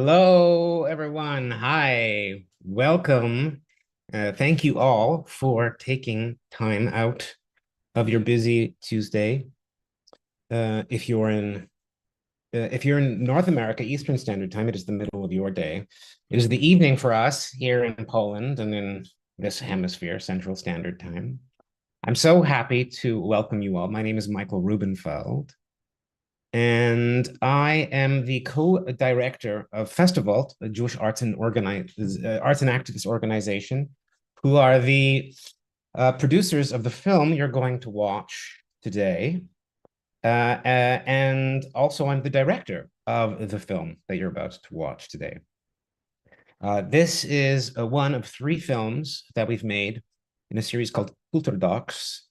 Hello, everyone. Hi, welcome. Thank you all for taking time out of your busy Tuesday. If you're in North America, Eastern Standard Time, it is the middle of your day. It is the evening for us here in Poland and in this hemisphere, Central Standard Time. I'm so happy to welcome you all. My name is Michael Rubenfeld. And I am the co-director of Festival, a Jewish arts and activist organization, who are the producers of the film you're going to watch today. And also, I'm the director of the film that you're about to watch today. This is one of three films that we've made in a series called KulturDocs.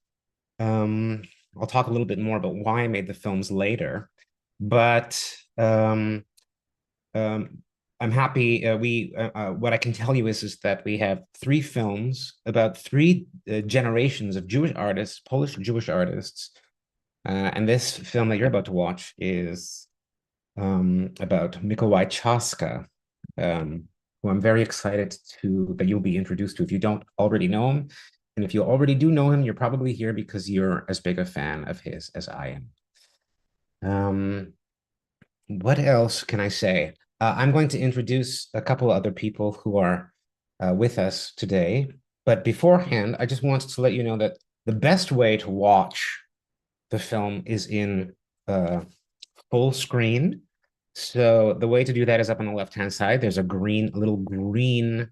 I'll talk a little bit more about why I made the films later, but I'm happy. What I can tell you is that we have three films about three generations of Jewish artists, Polish Jewish artists, and this film that you're about to watch is about Mikołaj Trzaska, who I'm very excited that you'll be introduced to if you don't already know him. And if you already do know him, you're probably here because you're as big a fan of his as I am. What else can I say? I'm going to introduce a couple other people who are with us today. But beforehand, I just wanted to let you know that the best way to watch the film is in full screen. So the way to do that is up on the left-hand side. There's a little green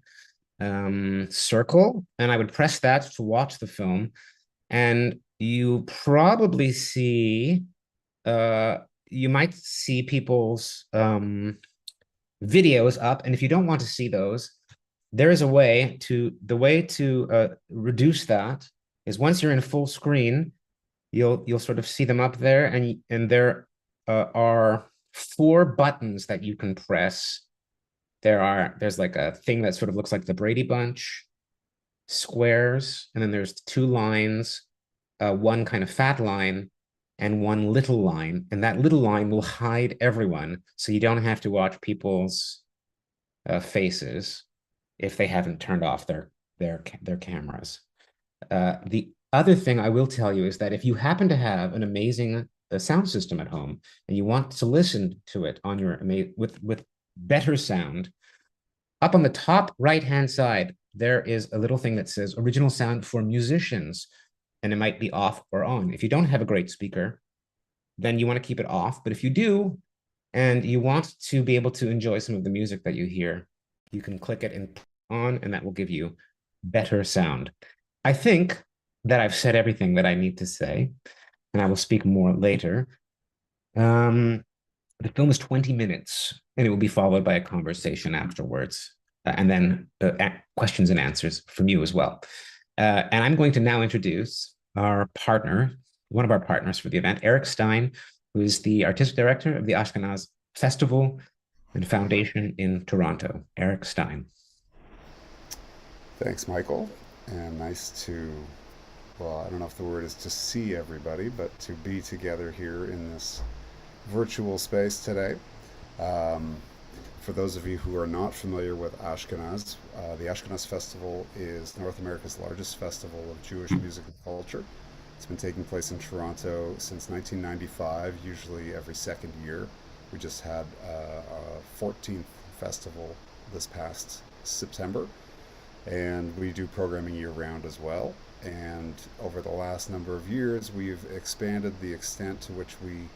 circle, and I would press that to watch the film. And you probably see, you might see people's videos up. And if you don't want to see those, there is the way to reduce that is once you're in full screen, you'll sort of see them up there, and there are four buttons that you can press. There's like a thing that sort of looks like the Brady Bunch, squares, and then there's two lines, one kind of fat line and one little line, and that little line will hide everyone, so you don't have to watch people's faces if they haven't turned off their cameras. The other thing I will tell you is that if you happen to have an amazing sound system at home and you want to listen to it on your with better sound, up on the top right-hand side, there is a little thing that says original sound for musicians, and it might be off or on. If you don't have a great speaker, then you want to keep it off. But if you do, and you want to be able to enjoy some of the music that you hear, you can click it and on, and that will give you better sound. I think that I've said everything that I need to say, and I will speak more later. The film is 20 minutes, and it will be followed by a conversation afterwards, and then questions and answers from you as well. And I'm going to now introduce our partner, one of our partners for the event, Eric Stein, who is the artistic director of the Ashkenaz Festival and Foundation in Toronto. Eric Stein. Thanks, Michael. And well, I don't know if the word is to see everybody, but to be together here in this virtual space today. For those of you who are not familiar with Ashkenaz, the Ashkenaz Festival is North America's largest festival of Jewish music and culture. It's been taking place in Toronto since 1995, usually every second year. We just had a 14th festival this past September, and we do programming year round as well. And over the last number of years, we've expanded the extent to which we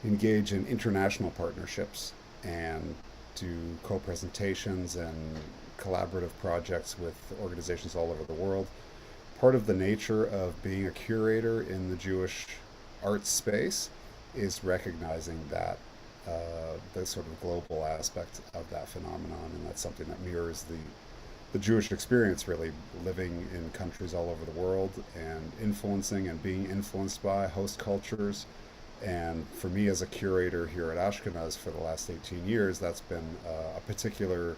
engage in international partnerships and do co-presentations and collaborative projects with organizations all over the world. Part of the nature of being a curator in the Jewish arts space is recognizing that the sort of global aspect of that phenomenon, and that's something that mirrors the Jewish experience, really living in countries all over the world and influencing and being influenced by host cultures. And for me as a curator here at Ashkenaz for the last 18 years, that's been a particular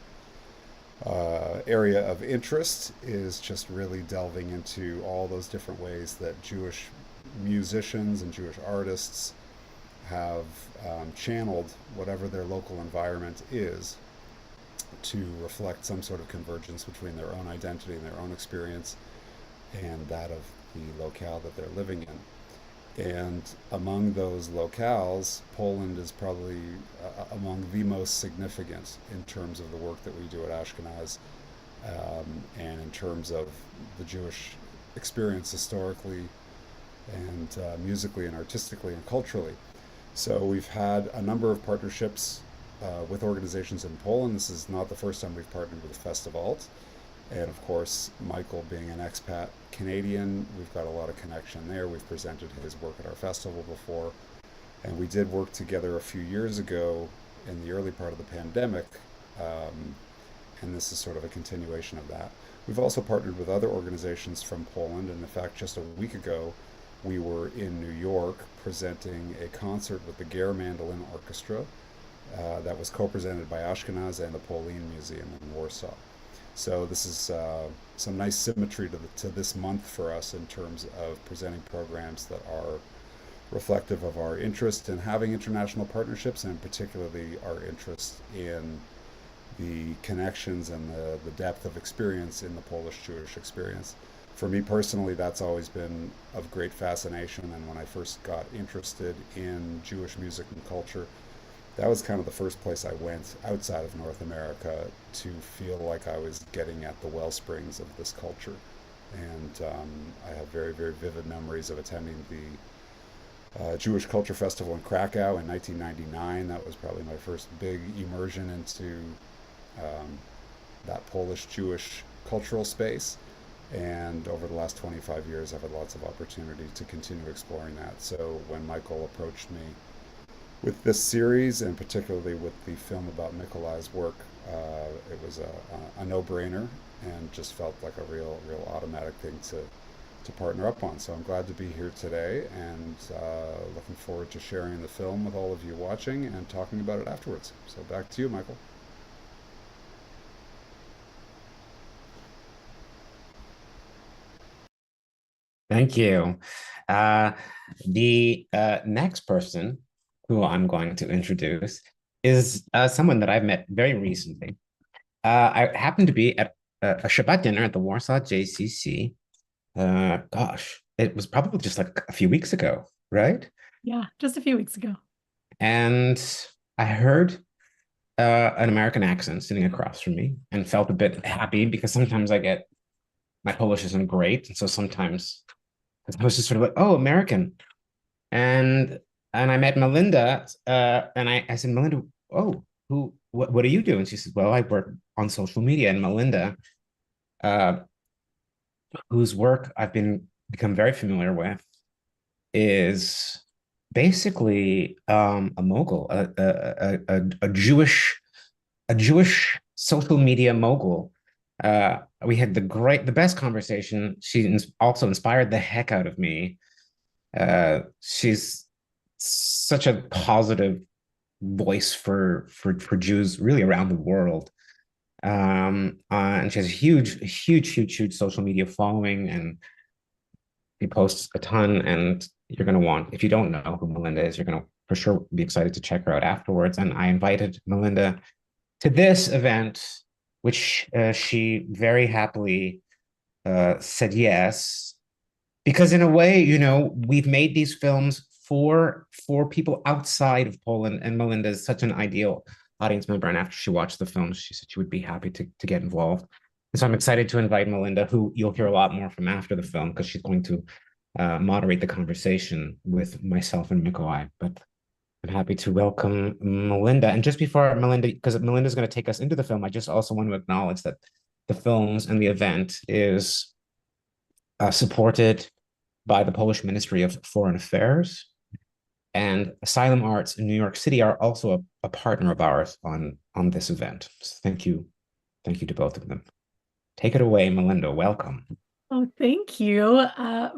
area of interest, is just really delving into all those different ways that Jewish musicians and Jewish artists have channeled whatever their local environment is to reflect some sort of convergence between their own identity and their own experience and that of the locale that they're living in. And among those locales, Poland is probably among the most significant in terms of the work that we do at Ashkenaz, and in terms of the Jewish experience historically and musically and artistically and culturally. So we've had a number of partnerships with organizations in Poland. This is not the first time we've partnered with Festivalt. And of course, Michael being an expat Canadian, we've got a lot of connection there. We've presented his work at our festival before. And we did work together a few years ago in the early part of the pandemic. And this is sort of a continuation of that. We've also partnered with other organizations from Poland. And in fact, just a week ago, we were in New York presenting a concert with the Gare Mandolin Orchestra that was co-presented by Ashkenaz and the Polin Museum in Warsaw. So this is some nice symmetry to this month for us in terms of presenting programs that are reflective of our interest in having international partnerships, and particularly our interest in the connections and the depth of experience in the Polish Jewish experience. For me personally, that's always been of great fascination, and when I first got interested in Jewish music and culture, that was kind of the first place I went outside of North America to feel like I was getting at the well springs of this culture. And I have very, very vivid memories of attending the Jewish Culture Festival in Krakow in 1999. That was probably my first big immersion into that Polish Jewish cultural space. And over the last 25 years, I've had lots of opportunity to continue exploring that. So when Michael approached me with this series, and particularly with the film about Mikołaj's work, it was a no-brainer and just felt like a real automatic thing to partner up on. So I'm glad to be here today, and looking forward to sharing the film with all of you watching and talking about it afterwards. So back to you, Michael. Thank you. The next person who I'm going to introduce is someone that I've met very recently. I happened to be at a Shabbat dinner at the Warsaw JCC. Gosh, it was probably just like a few weeks ago, right? Yeah, just a few weeks ago. And I heard an American accent sitting across from me and felt a bit happy, because sometimes my Polish isn't great. And so sometimes I was just sort of like, oh, American. And I met Melinda, and I said, Melinda, oh, what do you do? And she said, well, I work on social media. And Melinda, whose work I've become very familiar with, is basically a mogul, a Jewish social media mogul. We had the best conversation. She also inspired the heck out of me. She's such a positive voice for Jews really around the world. And she has a huge social media following, and she posts a ton. And you're going to if you don't know who Melinda is, you're going to for sure be excited to check her out afterwards. And I invited Melinda to this event, which she very happily said yes, because in a way, we've made these films for people outside of Poland, and Melinda is such an ideal audience member. And after she watched the film, she said she would be happy to get involved. And so I'm excited to invite Melinda, who you'll hear a lot more from after the film, because she's going to moderate the conversation with myself and Mikołaj. But I'm happy to welcome Melinda. And just before Melinda, because Melinda's going to take us into the film, I just also want to acknowledge that the films and the event is supported by the Polish Ministry of Foreign Affairs, and Asylum Arts in New York City are also a partner of ours on this event. So thank you to both of them. Take it away, Melinda. Welcome. Oh, thank you.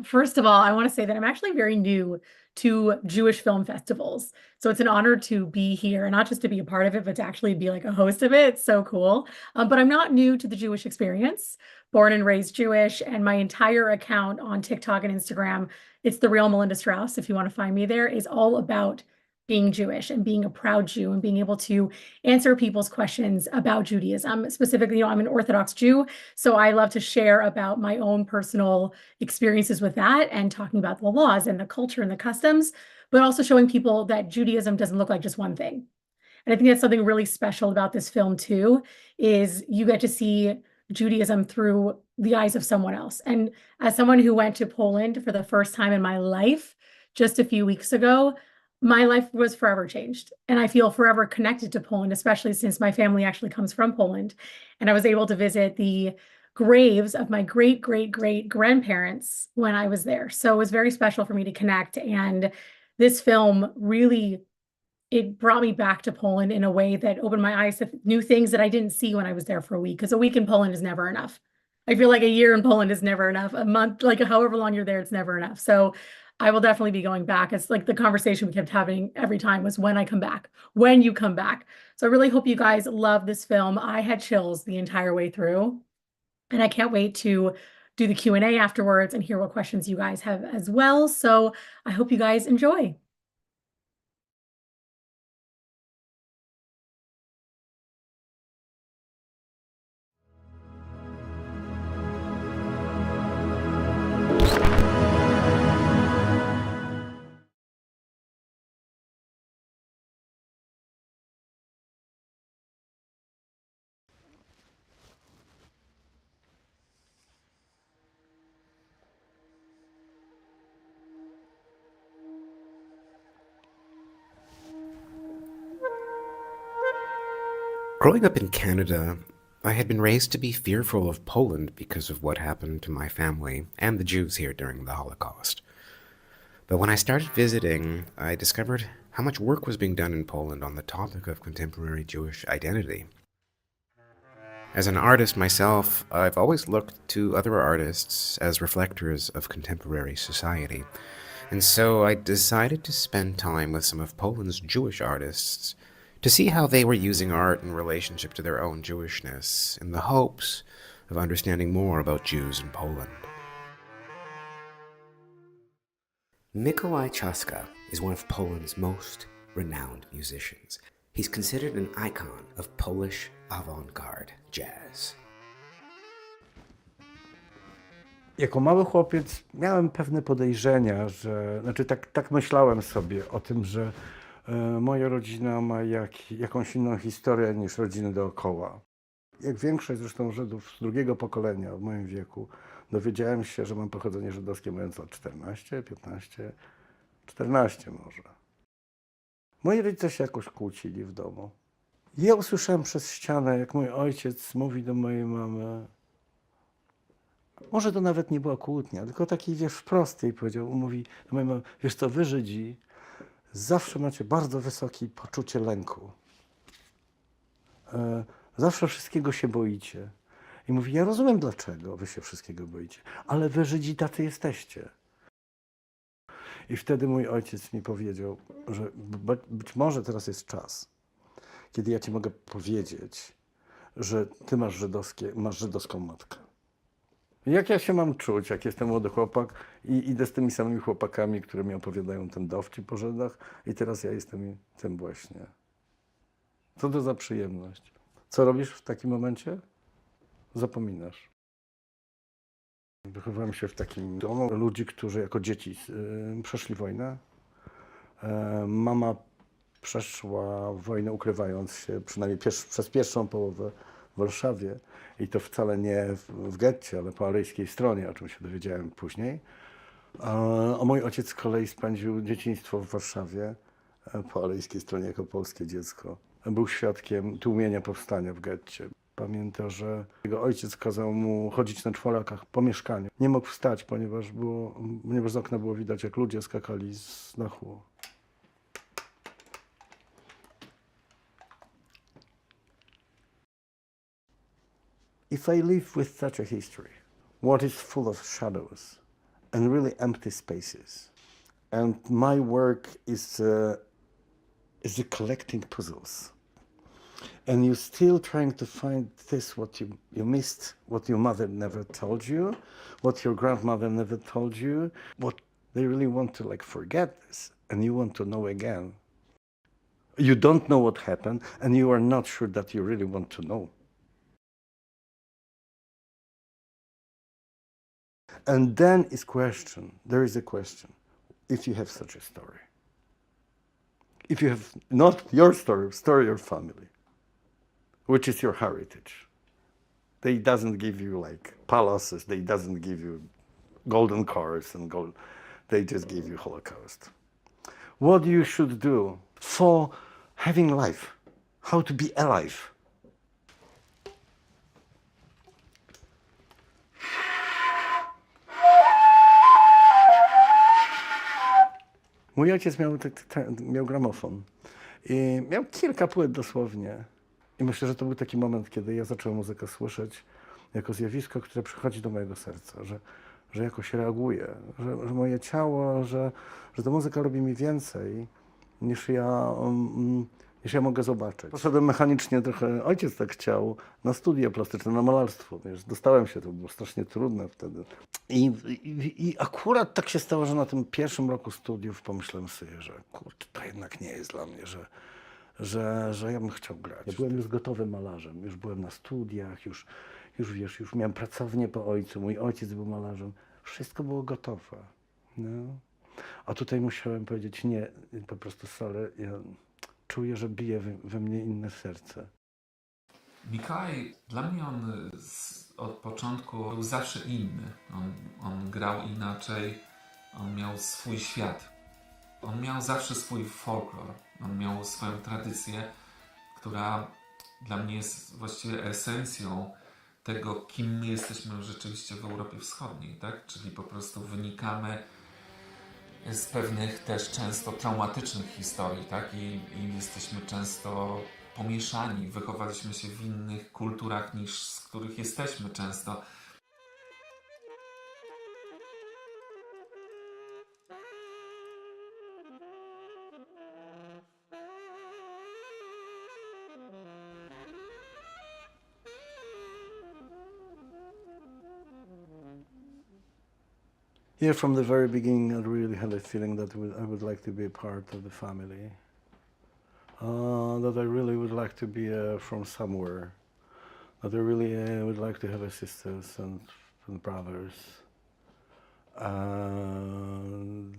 First of all, I want to say that I'm actually very new to Jewish film festivals. So it's an honor to be here, and not just to be a part of it, but to actually be like a host of it. It's so cool. But I'm not new to the Jewish experience. Born and raised Jewish, and my entire account on TikTok and Instagram, it's The Real Melinda Strauss, if you want to find me there, is all about being Jewish and being a proud Jew and being able to answer people's questions about Judaism. Specifically, I'm an Orthodox Jew, so I love to share about my own personal experiences with that and talking about the laws and the culture and the customs, but also showing people that Judaism doesn't look like just one thing. And I think that's something really special about this film too, is you get to see Judaism through the eyes of someone else. And as someone who went to Poland for the first time in my life just a few weeks ago, my life was forever changed. And I feel forever connected to Poland, especially since my family actually comes from Poland. And I was able to visit the graves of my great, great, great grandparents when I was there. So it was very special for me to connect. And this film really, it brought me back to Poland in a way that opened my eyes to new things that I didn't see when I was there for a week, because a week in Poland is never enough. I feel like a year in Poland is never enough. A month, like however long you're there, it's never enough. So I will definitely be going back. It's like the conversation we kept having every time was when I come back, when you come back. So I really hope you guys love this film. I had chills the entire way through, and I can't wait to do the Q&A afterwards and hear what questions you guys have as well. So I hope you guys enjoy. Growing up in Canada, I had been raised to be fearful of Poland because of what happened to my family and the Jews here during the Holocaust. But when I started visiting, I discovered how much work was being done in Poland on the topic of contemporary Jewish identity. As an artist myself, I've always looked to other artists as reflectors of contemporary society, and so I decided to spend time with some of Poland's Jewish artists to see how they were using art in relationship to their own Jewishness, in the hopes of understanding more about Jews in Poland. Mikołaj Trzaska is one of Poland's most renowned musicians. He's considered an icon of Polish avant-garde jazz. Jako mały chłopiec miałem pewne podejrzenia, że, tak myślałem sobie o tym, że moja rodzina ma jakąś inną historię niż rodziny dookoła. Jak większość zresztą Żydów z drugiego pokolenia w moim wieku, dowiedziałem się, że mam pochodzenie żydowskie mając lat 14, 15, 14 może. Moi rodzice się jakoś kłócili w domu. Ja usłyszałem przez ścianę, jak mój ojciec mówi do mojej mamy, może to nawet nie była kłótnia, tylko taki, wiesz, wprost jej powiedział, mówi do mojej mamy, wiesz co, wy Żydzi zawsze macie bardzo wysokie poczucie lęku. Zawsze wszystkiego się boicie. I mówi, ja rozumiem, dlaczego wy się wszystkiego boicie, ale wy Żydzi tacy jesteście. I wtedy mój ojciec mi powiedział, że być może teraz jest czas, kiedy ja ci mogę powiedzieć, że ty masz żydowską matkę. Jak ja się mam czuć, jak jestem młody chłopak i idę z tymi samymi chłopakami, które mi opowiadają ten dowcip po Żydach i teraz ja jestem tym właśnie. Co to za przyjemność? Co robisz w takim momencie? Zapominasz. Wychowałem się w takim domu ludzi, którzy jako dzieci przeszli wojnę. Mama przeszła wojnę ukrywając się, przynajmniej przez pierwszą połowę w Warszawie i to wcale nie w getcie, ale po aryjskiej stronie, o czym się dowiedziałem później. A mój ojciec z kolei spędził dzieciństwo w Warszawie po aryjskiej stronie jako polskie dziecko. Był świadkiem tłumienia powstania w getcie. Pamięta, że jego ojciec kazał mu chodzić na czworakach po mieszkaniu. Nie mógł wstać, ponieważ z okna było widać, jak ludzie skakali z dachu. If I live with such a history, what is full of shadows and really empty spaces, and my work is collecting puzzles, and you're still trying to find this, what you missed, what your mother never told you, what your grandmother never told you, what they really want to forget this, and you want to know again. You don't know what happened, and you are not sure that you really want to know. And then there is a question, if you have such a story. If you have not your story of your family, which is your heritage. They doesn't give you like palaces, they doesn't give you golden cars and gold, they just give you Holocaust. What you should do for having life, how to be alive. Mój ojciec miał gramofon i miał kilka płyt dosłownie. I myślę, że to był taki moment, kiedy ja zacząłem muzykę słyszeć jako zjawisko, które przychodzi do mojego serca, że jakoś reaguje, że moje ciało, że ta muzyka robi mi więcej niż ja mogę zobaczyć. Poszedłem mechanicznie trochę, ojciec tak chciał, na studia plastyczne, na malarstwo. Wiesz, dostałem się, to było strasznie trudne wtedy. I akurat tak się stało, że na tym pierwszym roku studiów pomyślałem sobie, że kurczę, to jednak nie jest dla mnie, że ja bym chciał grać. Ja byłem już gotowym malarzem, już byłem na studiach, już wiesz, już miałem pracownię po ojcu, mój ojciec był malarzem. Wszystko było gotowe. No. A tutaj musiałem powiedzieć nie, po prostu sorry, ja czuję, że bije we mnie inne serce. Mikołaj, dla mnie on od początku był zawsze inny. On grał inaczej, on miał swój świat. On miał zawsze swój folklor, on miał swoją tradycję, która dla mnie jest właściwie esencją tego, kim my jesteśmy rzeczywiście w Europie Wschodniej, tak? Czyli po prostu wynikamy z pewnych też często traumatycznych historii, tak? I jesteśmy często pomieszani, wychowaliśmy się w innych kulturach niż z których jesteśmy często. Yeah, from the very beginning, I really had a feeling that I would like to be a part of the family. That I really would like to be from somewhere. That I really would like to have sisters and brothers.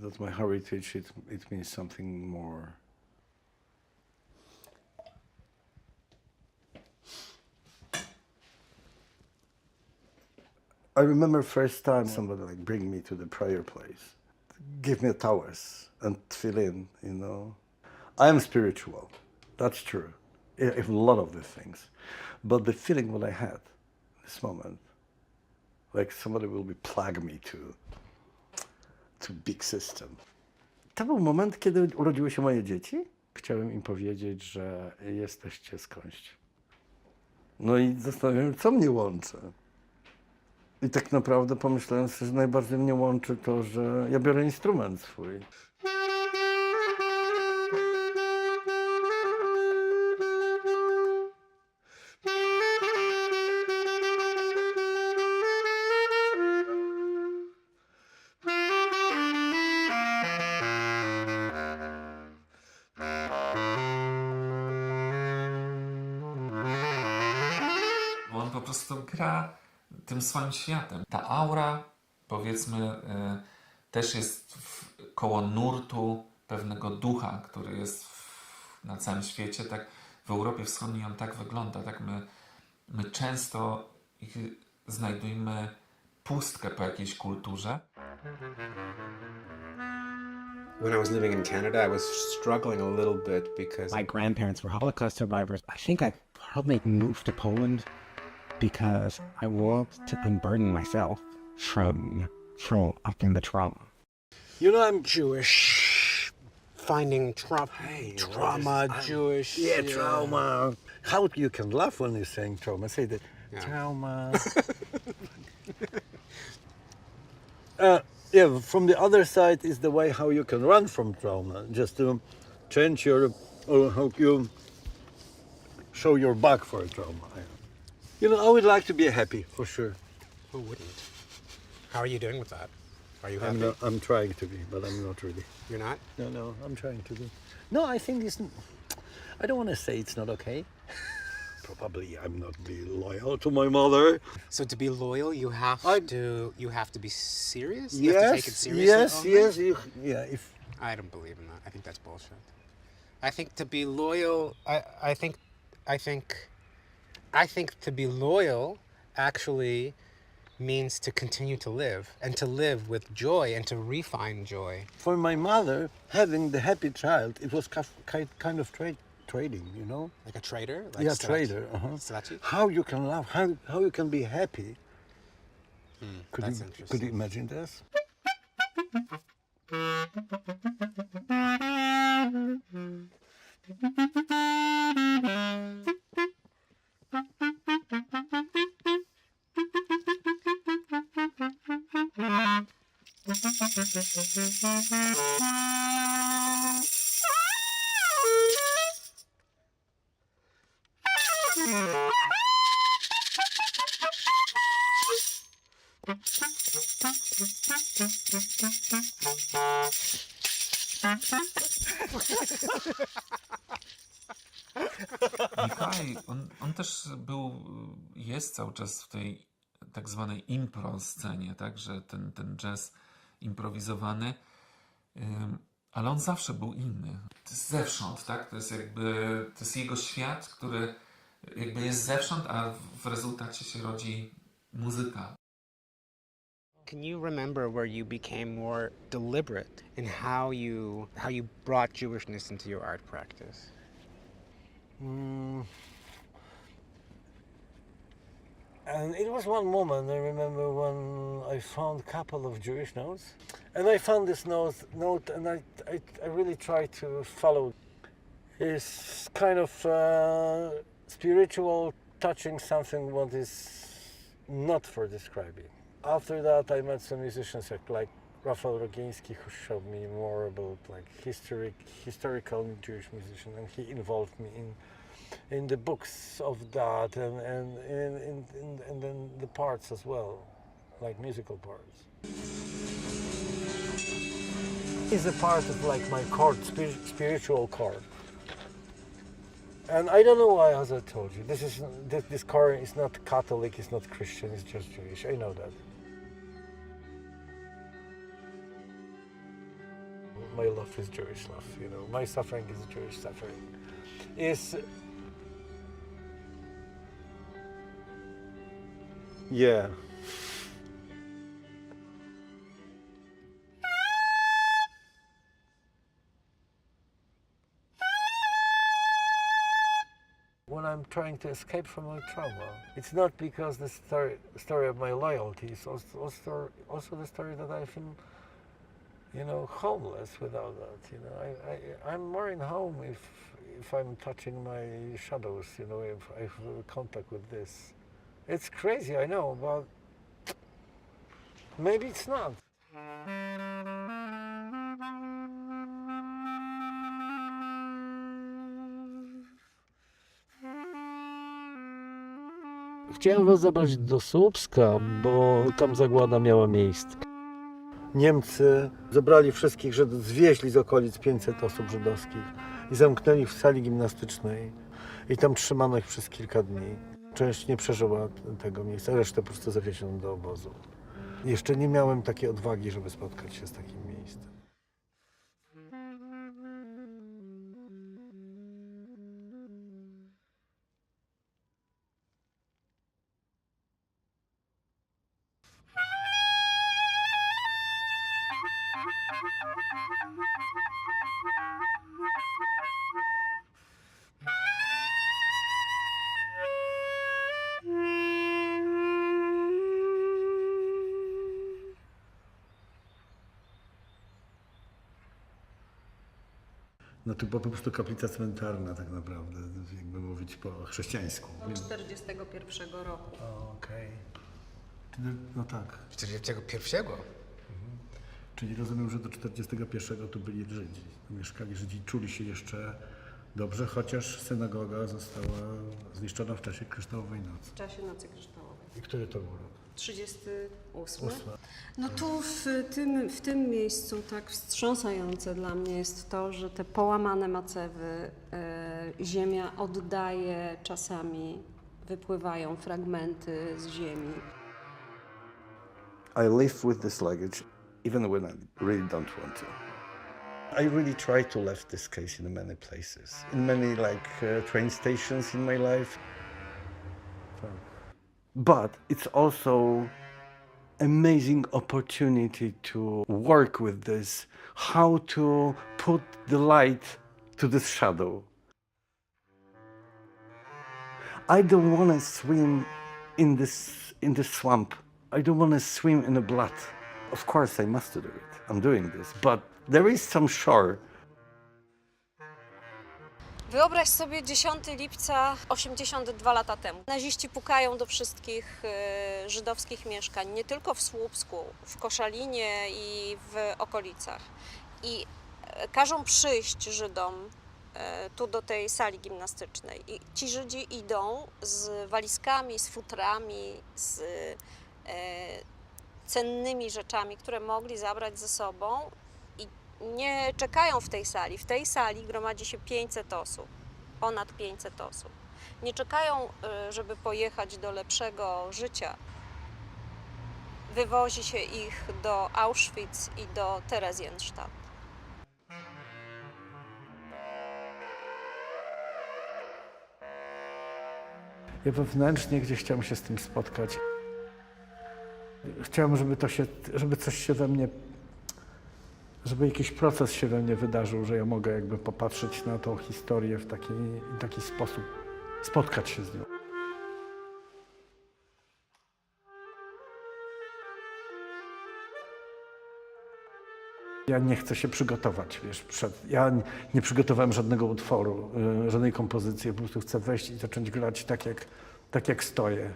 That my heritage, it means something more. I remember first time somebody like bring me to the prayer place, give me towels and fill in, you know. I am spiritual, that's true, a lot of the things. But the feeling what I had this moment, like somebody will be plug me to big system. To był moment, kiedy urodziły się moje dzieci. Chciałem im powiedzieć, że jesteście skądś. No i zastanawiałem się, co mnie łączy. I tak naprawdę pomyślałem sobie, że najbardziej mnie łączy to, że ja biorę instrument swój. Bo on po prostu gra tym swoim światem. Ta aura, powiedzmy, też jest koło nurtu pewnego ducha, który jest na całym świecie. Tak w Europie Wschodniej on tak wygląda. Tak my często znajdujemy pustkę po jakiejś kulturze. When I was living in Canada, I was struggling a little bit because My grandparents were Holocaust survivors. I think I probably moved to Poland because I wanted to unburden myself from up in the trauma. You know, I'm Jewish. Finding trauma, Jewish. Yeah, trauma. How you can laugh when you're saying trauma? Say that. Trauma. Yeah, from the other side is the way how you can run from trauma. Just to change or how you show your back for a trauma. You know, I would like to be happy, for sure. Who wouldn't? How are you doing with that? Are you happy? I'm trying to be, but I'm not really. You're not? No, I'm trying to be. No, I think it's I don't want to say it's not okay. Probably I'm not being loyal to my mother. So to be loyal, you have to be serious? You Yes, have to take it seriously? yes, only? yeah. If I don't believe in that. I think that's bullshit. I think to be loyal, I think to be loyal actually means to continue to live, and to live with joy, and to refine joy. for my mother, having the happy child, it was kind of trading, you know. Like a trader? Like Yeah, strategy. trader. Strategy? How you can love? How you can be happy? That's Could interesting. you imagine this? Mikołaj, on też jest cały czas w tej tak zwanej impro scenie, tak, że ten jazz improwizowany, ale on zawsze był inny. To jest zewsząd, tak, to jest jego świat, który jakby jest zewsząd, a w rezultacie się rodzi muzyka. Can you remember where you became more deliberate in how you brought Jewishness into your art practice? And it was one moment, I remember, when I found a couple of Jewish notes. And I found this note and I really tried to follow. It's kind of spiritual, touching something what is not for describing. After that, I met some musicians like Rafał Rogiński, who showed me more about like historical Jewish musician, and he involved me in the books of that and then the parts as well, like musical parts. It's a part of like my chord, spiritual chord. And I don't know why, as I told you, this chord is not Catholic, it's not Christian, it's just Jewish. I know that. My love is Jewish love, you know. My suffering is Jewish suffering. Yeah. When I'm trying to escape from my trauma, it's not because the story of my loyalty, it's also the story that I feel, you know, homeless without that. You know, I'm more in home if I'm touching my shadows. You know, if I have contact with this. It's crazy, I know, but maybe it's not. Chciałem was zabrać do Słupska, bo tam zagłada miała miejsce. Niemcy zebrali wszystkich Żydów, zwieźli z okolic 500 osób żydowskich i zamknęli ich w sali gimnastycznej i tam trzymano ich przez kilka dni. Część nie przeżyła tego miejsca, resztę po prostu zawieziono do obozu. Jeszcze nie miałem takiej odwagi, żeby spotkać się z takim miejscem. No to była po prostu kaplica cmentarna tak naprawdę, jakby mówić po chrześcijańsku. Od 41 roku. Okej. No tak. 41? Czyli rozumiem, że do 41 tu byli Żydzi. Mieszkali Żydzi, czuli się jeszcze dobrze, chociaż synagoga została zniszczona w czasie Kryształowej Nocy. W czasie Nocy Kryształowej. I który to był rok? 38. No tu w tym miejscu tak wstrząsające dla mnie jest to, że te połamane macewy ziemia oddaje, czasami wypływają fragmenty z ziemi. I live with this luggage even when I really don't want to. I really try to leave this case in many places, in many train stations in my life. But it's also amazing opportunity to work with this, how to put the light to this shadow. I don't want to swim in the swamp. I don't want to swim in the blood. Of course I must do it. I'm doing this, but there is some shore. Wyobraź sobie 10 lipca 82 lata temu. Naziści pukają do wszystkich żydowskich mieszkań, nie tylko w Słupsku, w Koszalinie i w okolicach. I każą przyjść Żydom tu do tej sali gimnastycznej. I ci Żydzi idą z walizkami, z futrami, z cennymi rzeczami, które mogli zabrać ze sobą i nie czekają w tej sali. W tej sali gromadzi się 500 osób, ponad 500 osób. Nie czekają, żeby pojechać do lepszego życia. Wywozi się ich do Auschwitz i do Theresienstadt. Ja wewnętrznie gdzieś chciałem się z tym spotkać. Chciałem, żeby coś się we mnie, żeby jakiś proces się we mnie wydarzył, że ja mogę jakby popatrzeć na tą historię w taki sposób, spotkać się z nią. Ja nie chcę się przygotować, wiesz, ja nie przygotowałem żadnego utworu, żadnej kompozycji, po prostu chcę wejść i zacząć grać tak jak stoję.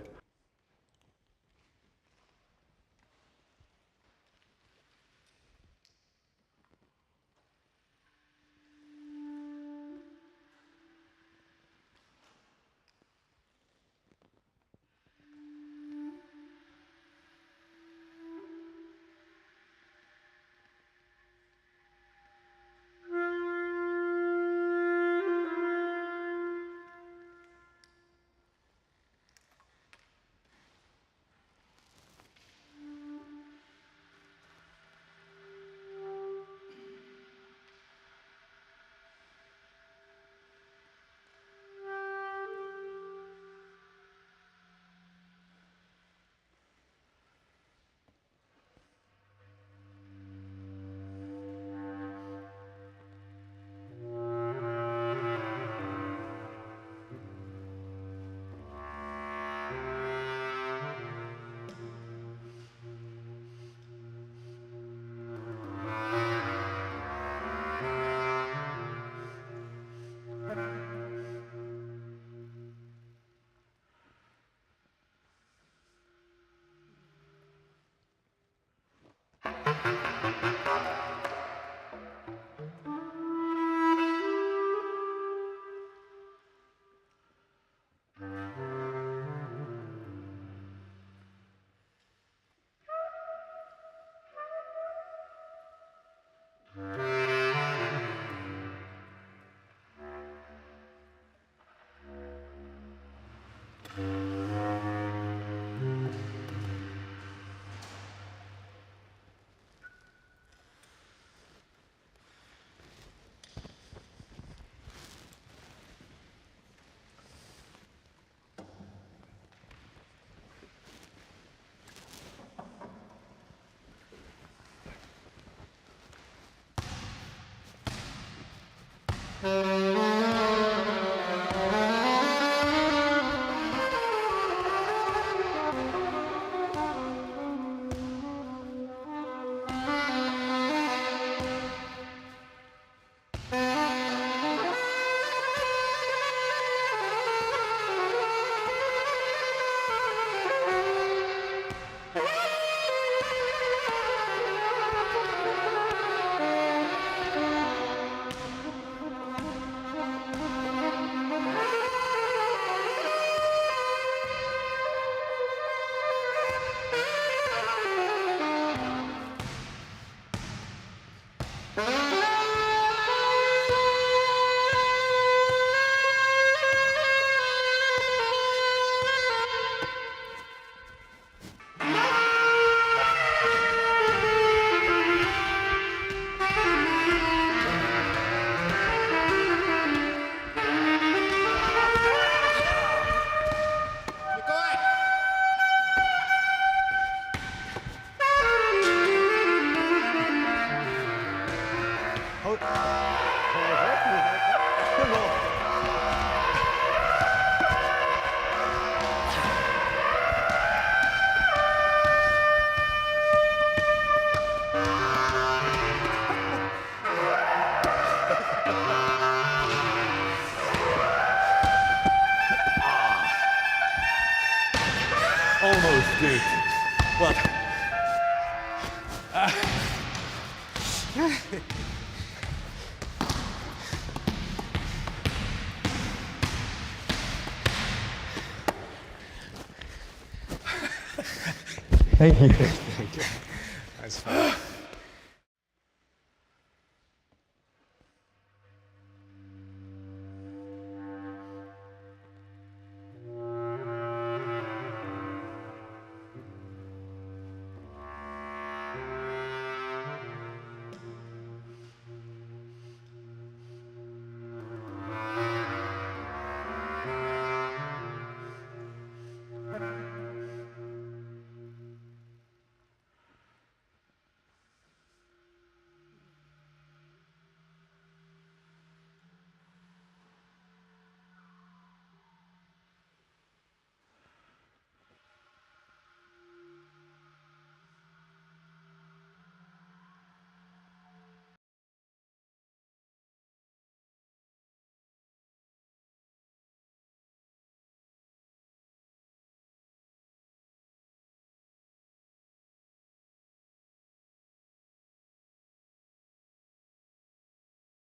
almost good. But Thank you. That's fun.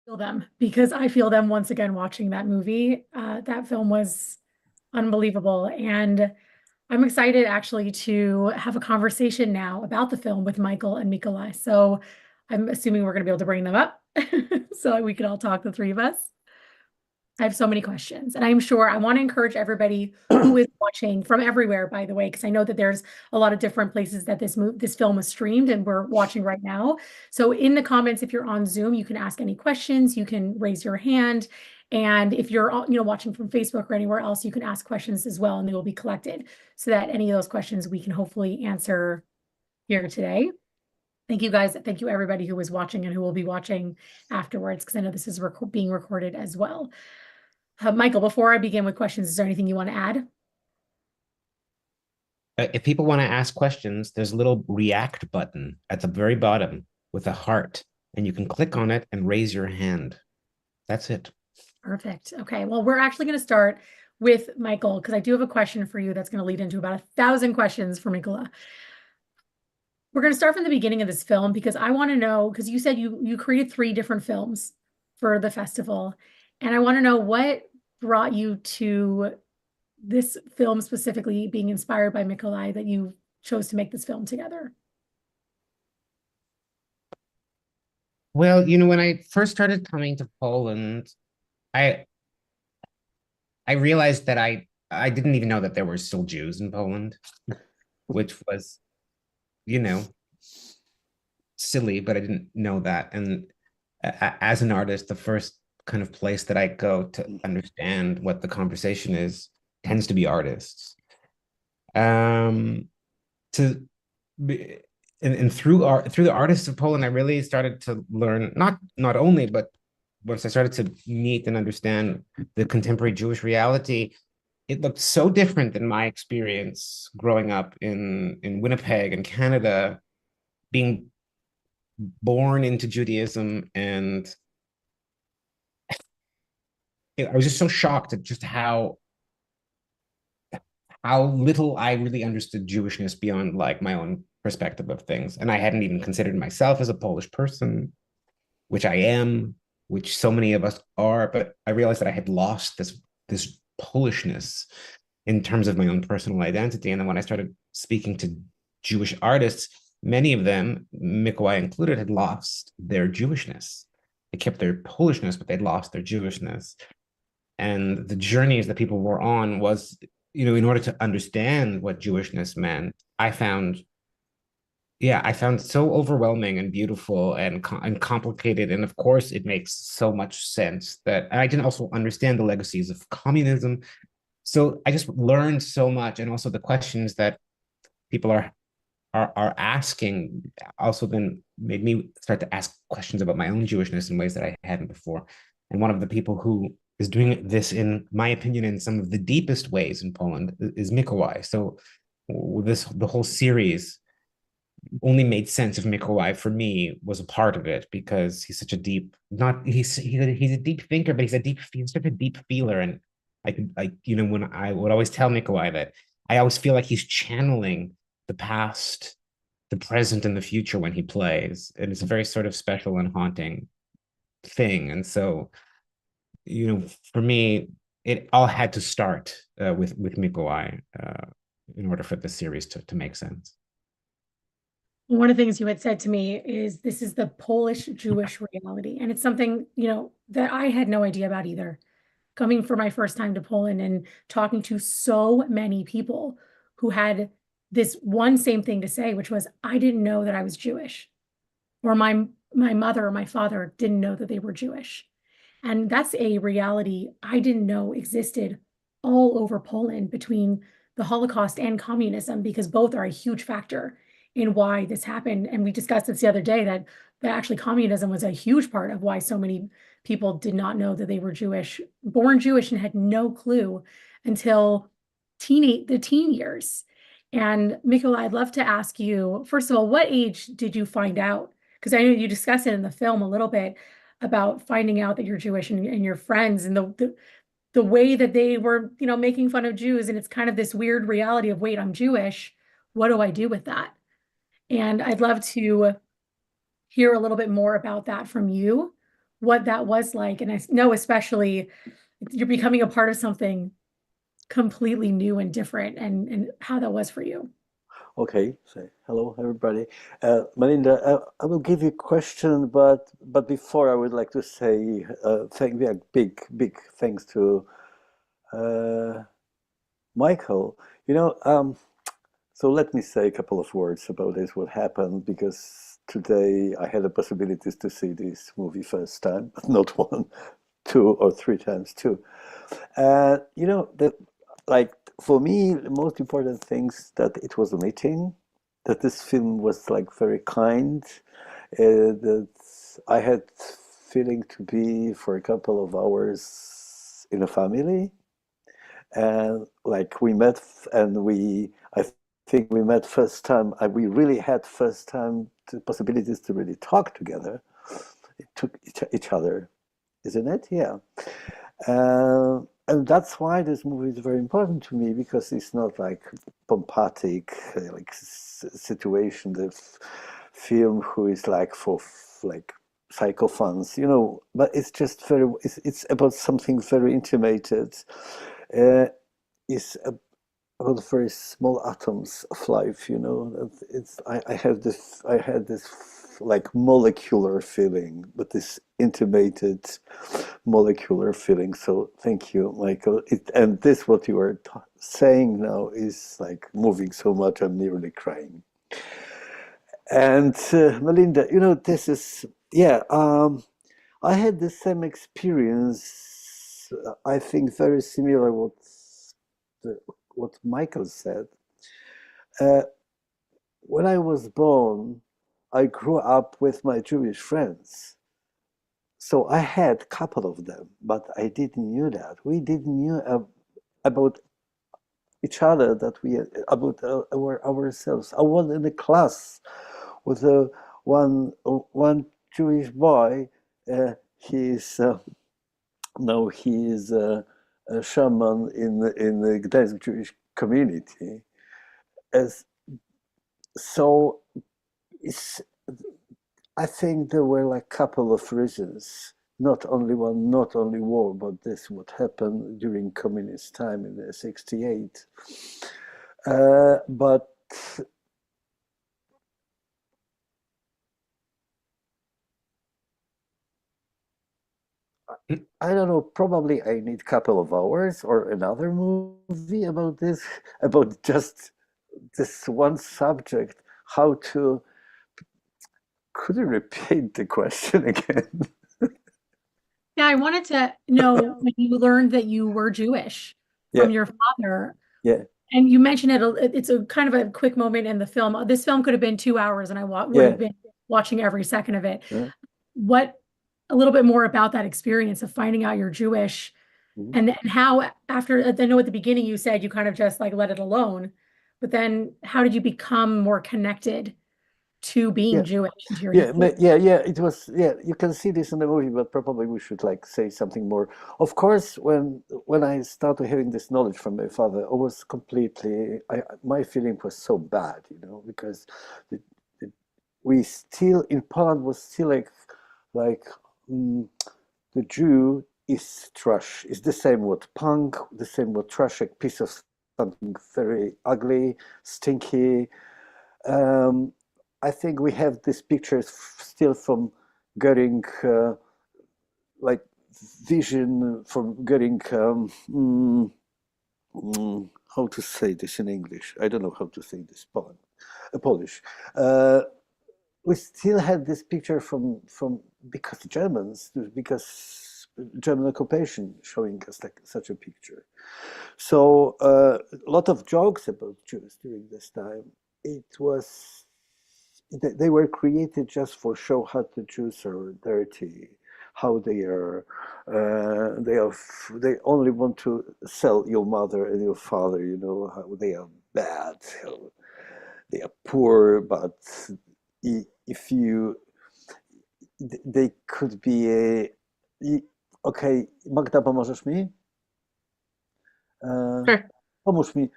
Feel them because I feel them once again watching that movie. That film was unbelievable. And I'm excited actually to have a conversation now about the film with Michael and Mikołaj. So I'm assuming we're going to be able to bring them up so we can all talk, the three of us. I have so many questions, and I'm sure I want to encourage everybody who is watching from everywhere, by the way, because I know that there's a lot of different places that this film was streamed and we're watching right now. So in the comments, if you're on Zoom, you can ask any questions, you can raise your hand. And if you're watching from Facebook or anywhere else, you can ask questions as well, and they will be collected so that any of those questions we can hopefully answer here today. Thank you guys. Thank you everybody who was watching and who will be watching afterwards, because I know this is being recorded as well. Michael, before I begin with questions, is there anything you want to add? If people want to ask questions, there's a little react button at the very bottom with a heart, and you can click on it and raise your hand. That's it. Perfect. Okay. Well, we're actually going to start with Michael, because I do have a question for you that's going to lead into about 1,000 questions for Mikołaj. We're going to start from the beginning of this film, because I want to know, because you said you created 3 different films for the festival, and I want to know what brought you to this film specifically, being inspired by Mikołaj, that you chose to make this film together. Well, when I first started coming to Poland, I realized that I didn't even know that there were still Jews in Poland, which was, silly, but I didn't know that. And as an artist, the first kind of place that I go to understand what the conversation is tends to be artists. And through the artists of Poland, I really started to learn not only, but once I started to meet and understand the contemporary Jewish reality, it looked so different than my experience growing up in Winnipeg and Canada, being born into Judaism. And I was just so shocked at just how little I really understood Jewishness beyond like my own perspective of things. And I hadn't even considered myself as a Polish person, which I am, which so many of us are, but I realized that I had lost this Polishness in terms of my own personal identity. And then when I started speaking to Jewish artists, many of them, Mikołaj included, had lost their Jewishness. They kept their Polishness, but they'd lost their Jewishness. And the journeys that people were on was, in order to understand what Jewishness meant, I found so overwhelming and beautiful and complicated. And of course, it makes so much sense that I didn't also understand the legacies of communism. So I just learned so much. And also the questions that people are asking also then made me start to ask questions about my own Jewishness in ways that I hadn't before. And one of the people who is doing this, in my opinion, in some of the deepest ways in Poland is Mikołaj. So the whole series only made sense if Mikołaj, for me, was a part of it, because he's such a deep, he's a deep thinker, but he's such a deep feeler. And when I would always tell Mikołaj that I always feel like he's channeling the past, the present, and the future when he plays. And it's a very sort of special and haunting thing. And so, for me, it all had to start with Mikołaj in order for the series to make sense. One of the things you had said to me is this is the Polish Jewish reality. And it's something, that I had no idea about either. Coming for my first time to Poland and talking to so many people who had this one same thing to say, which was, I didn't know that I was Jewish, or my mother or my father didn't know that they were Jewish. And that's a reality I didn't know existed all over Poland between the Holocaust and communism, because both are a huge factor in why this happened. And we discussed this the other day that actually communism was a huge part of why so many people did not know that they were Jewish, born Jewish, and had no clue until the teen years. And Mikołaj, I'd love to ask you, first of all, what age did you find out? Because I know you discuss it in the film a little bit about finding out that you're Jewish and your friends and the way that they were, making fun of Jews. And it's kind of this weird reality of, wait, I'm Jewish. What do I do with that? And I'd love to hear a little bit more about that from you, what that was like. And I know especially you're becoming a part of something completely new and different, and how that was for you. Okay, so hello everybody. Melinda, I will give you a question, but before I would like to say big thanks to Michael. So let me say a couple of words about this, what happened, because today I had the possibilities to see this movie first time, but not one, 2 or 3 times too. For me, the most important things that it was a meeting, that this film was very kind, that I had feeling to be for a couple of hours in a family, and we met, and I think we met first time. We really had first time the possibilities to really talk together. It took each other, isn't it? Yeah. And that's why this movie is very important to me, because it's not pompatic situation. The film who is for psycho fans, but it's just it's about something very intimated. It's about very small atoms of life, I had this molecular feeling, but this intimated molecular feeling. So thank you, Michael. And this, what you are saying now, is moving so much, I'm nearly crying. And Melinda, this is, I had the same experience, I think very similar what Michael said. When I was born, I grew up with my Jewish friends. So I had a couple of them, but I didn't knew that. We didn't knew about each other, about ourselves. I was in a class with one Jewish boy. He's now he is a shaman in the Gdańsk Jewish community. I think there were a couple of reasons, not only one, not only war, but this what happened during communist time in the 68. But I don't know, probably I need a couple of hours or another movie about this, about just this one subject, how to. Could you repeat the question again? Yeah, I wanted to know when you learned that you were Jewish from your father. Yeah. And you mentioned it's a kind of a quick moment in the film. This film could have been 2 hours, and I would have been watching every second of it. Yeah. What, a little bit more about that experience of finding out you're Jewish, and how after, I know at the beginning you said you kind of just let it alone, but then how did you become more connected to being Yeah. Jewish and to your Yeah, history. yeah. It was, yeah. You can see this in the movie, but probably we should like say something more. Of course, when I started having this knowledge from my father, I was completely. My feeling was so bad, because the, the, we still in Poland was still like mm, the Jew is trash. It's the same word punk, the same word trash, a piece of something very ugly, stinky. Um, I think we have these pictures still from getting like vision from getting how to say this in English. I don't know how to say this Polish. We still had this picture from because Germans, because German occupation showing us like such a picture. So a lot of jokes about Jews during this time. It was they were created just for show how the Jews are dirty, how they only want to sell your mother and your father. How they are bad, how they are poor, but if you they could be okay, Magda, pomożesz mi? Sure. Pomóż mi,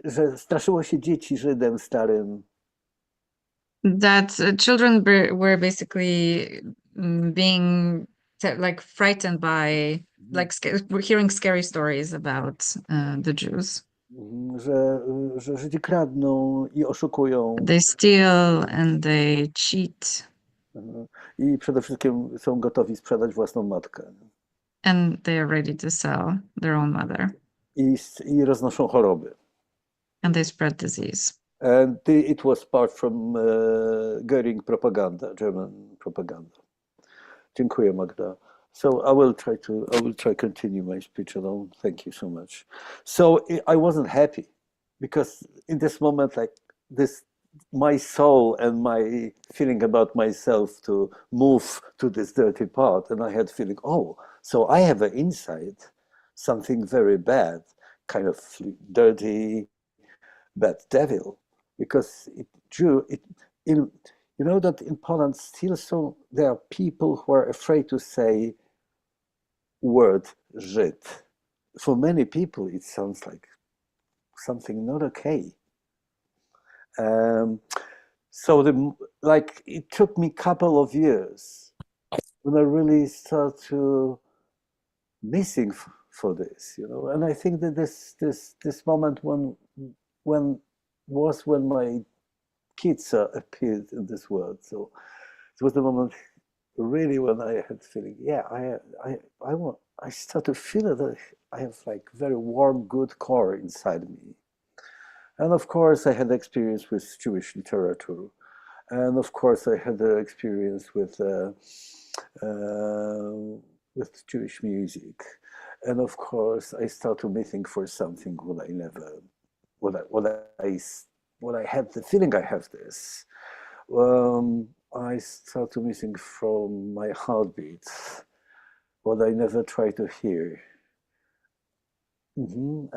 że straszyło się dzieci Żydem starym. That children were basically being like frightened by like hearing scary stories about the Jews. Że Żydzi kradną i oszukują. They steal and they cheat. I przede wszystkim są gotowi sprzedać własną matkę. And they are ready to sell their own mother. I roznoszą choroby. And they spread disease. And it was part from Goering propaganda, German propaganda. Dziękuję, Magda. So I will try continue my speech alone. Thank you so much. So I wasn't happy because in this moment, like this, my soul and my feeling about myself to move to this dirty part, and I had feeling, oh, so I have an inside, something very bad, kind of dirty, bad devil, because you know that in Poland still so there are people who are afraid to say word Żyd. For many people, it sounds like something not okay. So it took me a couple of years when I really started to missing for this, and I think that this moment when my kids appeared in this world. So it was the moment really when I had feeling, yeah, I start to feel that I have like very warm, good core inside me. And of course I had experience with Jewish literature. And of course I had the experience with Jewish music. And of course I started missing for something when I had the feeling I have this. I started missing from my heartbeats, what I never try to hear. And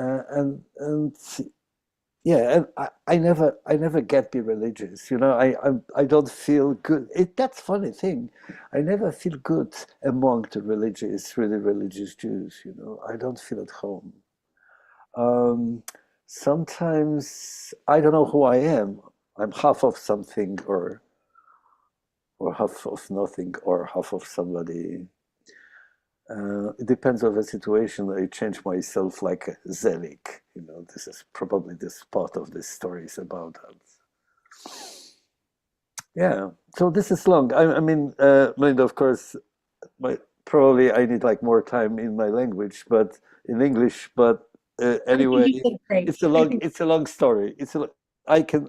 yeah, and I never get be religious. I don't feel good. That's funny thing. I never feel good among the really religious Jews. I don't feel at home. Sometimes I don't know who I am. I'm half of something or half of nothing or half of somebody. It depends on the situation. I change myself like a Zelig. This is probably this part of this story is about that. Yeah. So this is long. I mean, of course, probably I need like more time in my language, but in English. But anyway, it's a long story. I can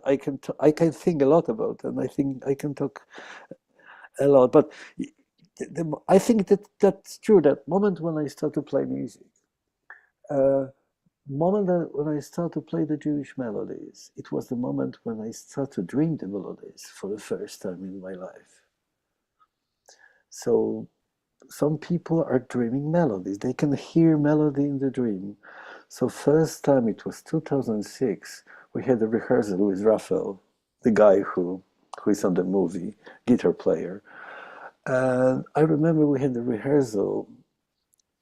think a lot about it, and I think I can talk a lot. But I think that's true. That moment when I start to play music, when I start to play the Jewish melodies, it was the moment when I start to dream the melodies for the first time in my life. So some people are dreaming melodies. They can hear melody in the dream. So first time, it was 2006, we had a rehearsal with Raphael, the guy who who is on the movie, guitar player. And I remember we had the rehearsal.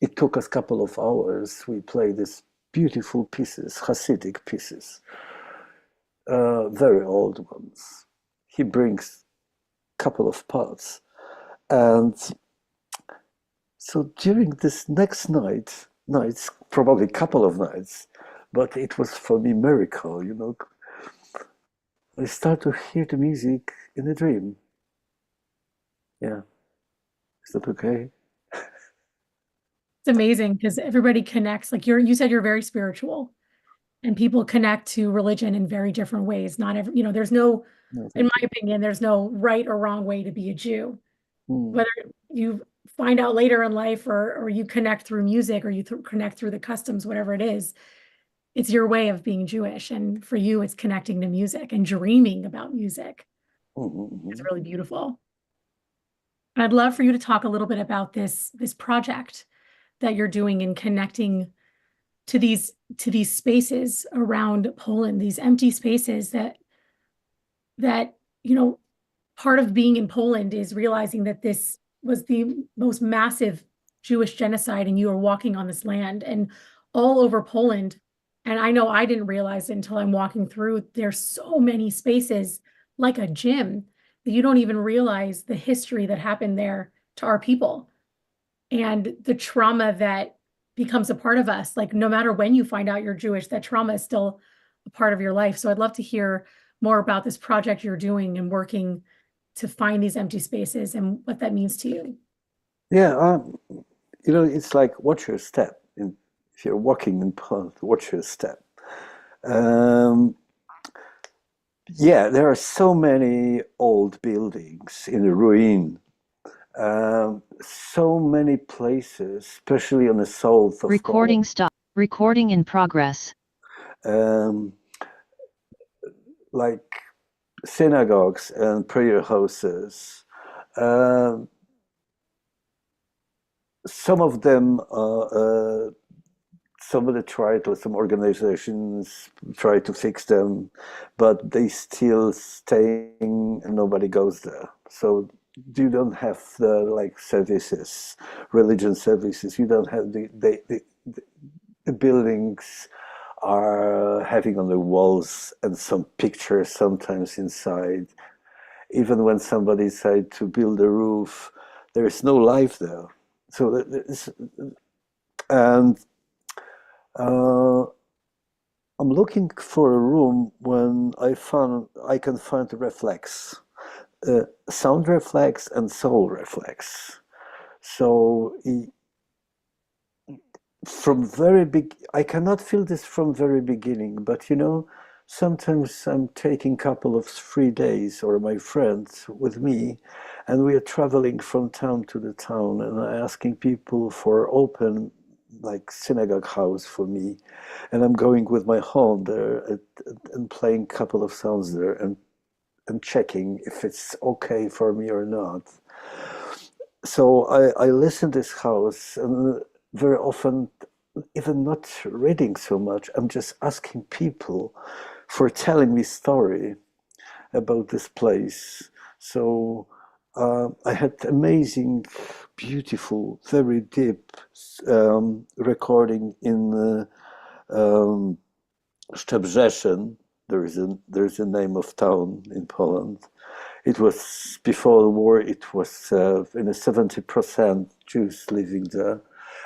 It took us a couple of hours. We played these beautiful pieces, Hasidic pieces, very old ones. He brings a couple of parts. And so during this next nights, probably a couple of nights, but it was for me miracle, you know. I start to hear the music in a dream. Yeah. Is that okay? It's amazing because everybody connects. Like you said, you're very spiritual, and people connect to religion in very different ways. Not every, there's no, in my opinion, there's no right or wrong way to be a Jew. Whether you find out later in life or you connect through music or you connect through the customs, whatever it is, it's your way of being Jewish. And for you, it's connecting to music and dreaming about music. It's really beautiful. And I'd love for you to talk a little bit about this project that you're doing in connecting to these spaces around Poland, these empty spaces that part of being in Poland is realizing that this was the most massive Jewish genocide and you are walking on this land and all over Poland. And I know I didn't realize it until I'm walking through, there's so many spaces like a gym that you don't even realize the history that happened there to our people and the trauma that becomes a part of us. Like no matter when you find out you're Jewish, that trauma is still a part of your life. So I'd love to hear more about this project you're doing and working to find these empty spaces and what that means to you. Yeah, it's like watch your step. If you're walking in Poland, watch your step. Yeah, there are so many old buildings in the ruin. So many places, especially on the south of Recording stop. Recording in progress. Like synagogues and prayer houses. Some of them, some organizations try to fix them, but they still staying and nobody goes there. So you don't have the services, religion services. You don't have the buildings are having on the walls and some pictures sometimes inside. Even when somebody decided to build a roof, there is no life there. So and I'm looking for a room when I can find a reflex, sound reflex and soul reflex. So I cannot feel this from very beginning, but sometimes I'm taking a couple of 3 days or my friends with me, and we are traveling from town to the town and asking people for open synagogue house for me, and I'm going with my horn there and playing a couple of sounds there and checking if it's okay for me or not. So I listen to this house, and very often, even not reading so much, I'm just asking people for telling me story about this place. So I had amazing, beautiful, very deep recording in Szczebrzeszyn. There's a name of town in Poland. It was before the war. It was in a 70% Jews living there,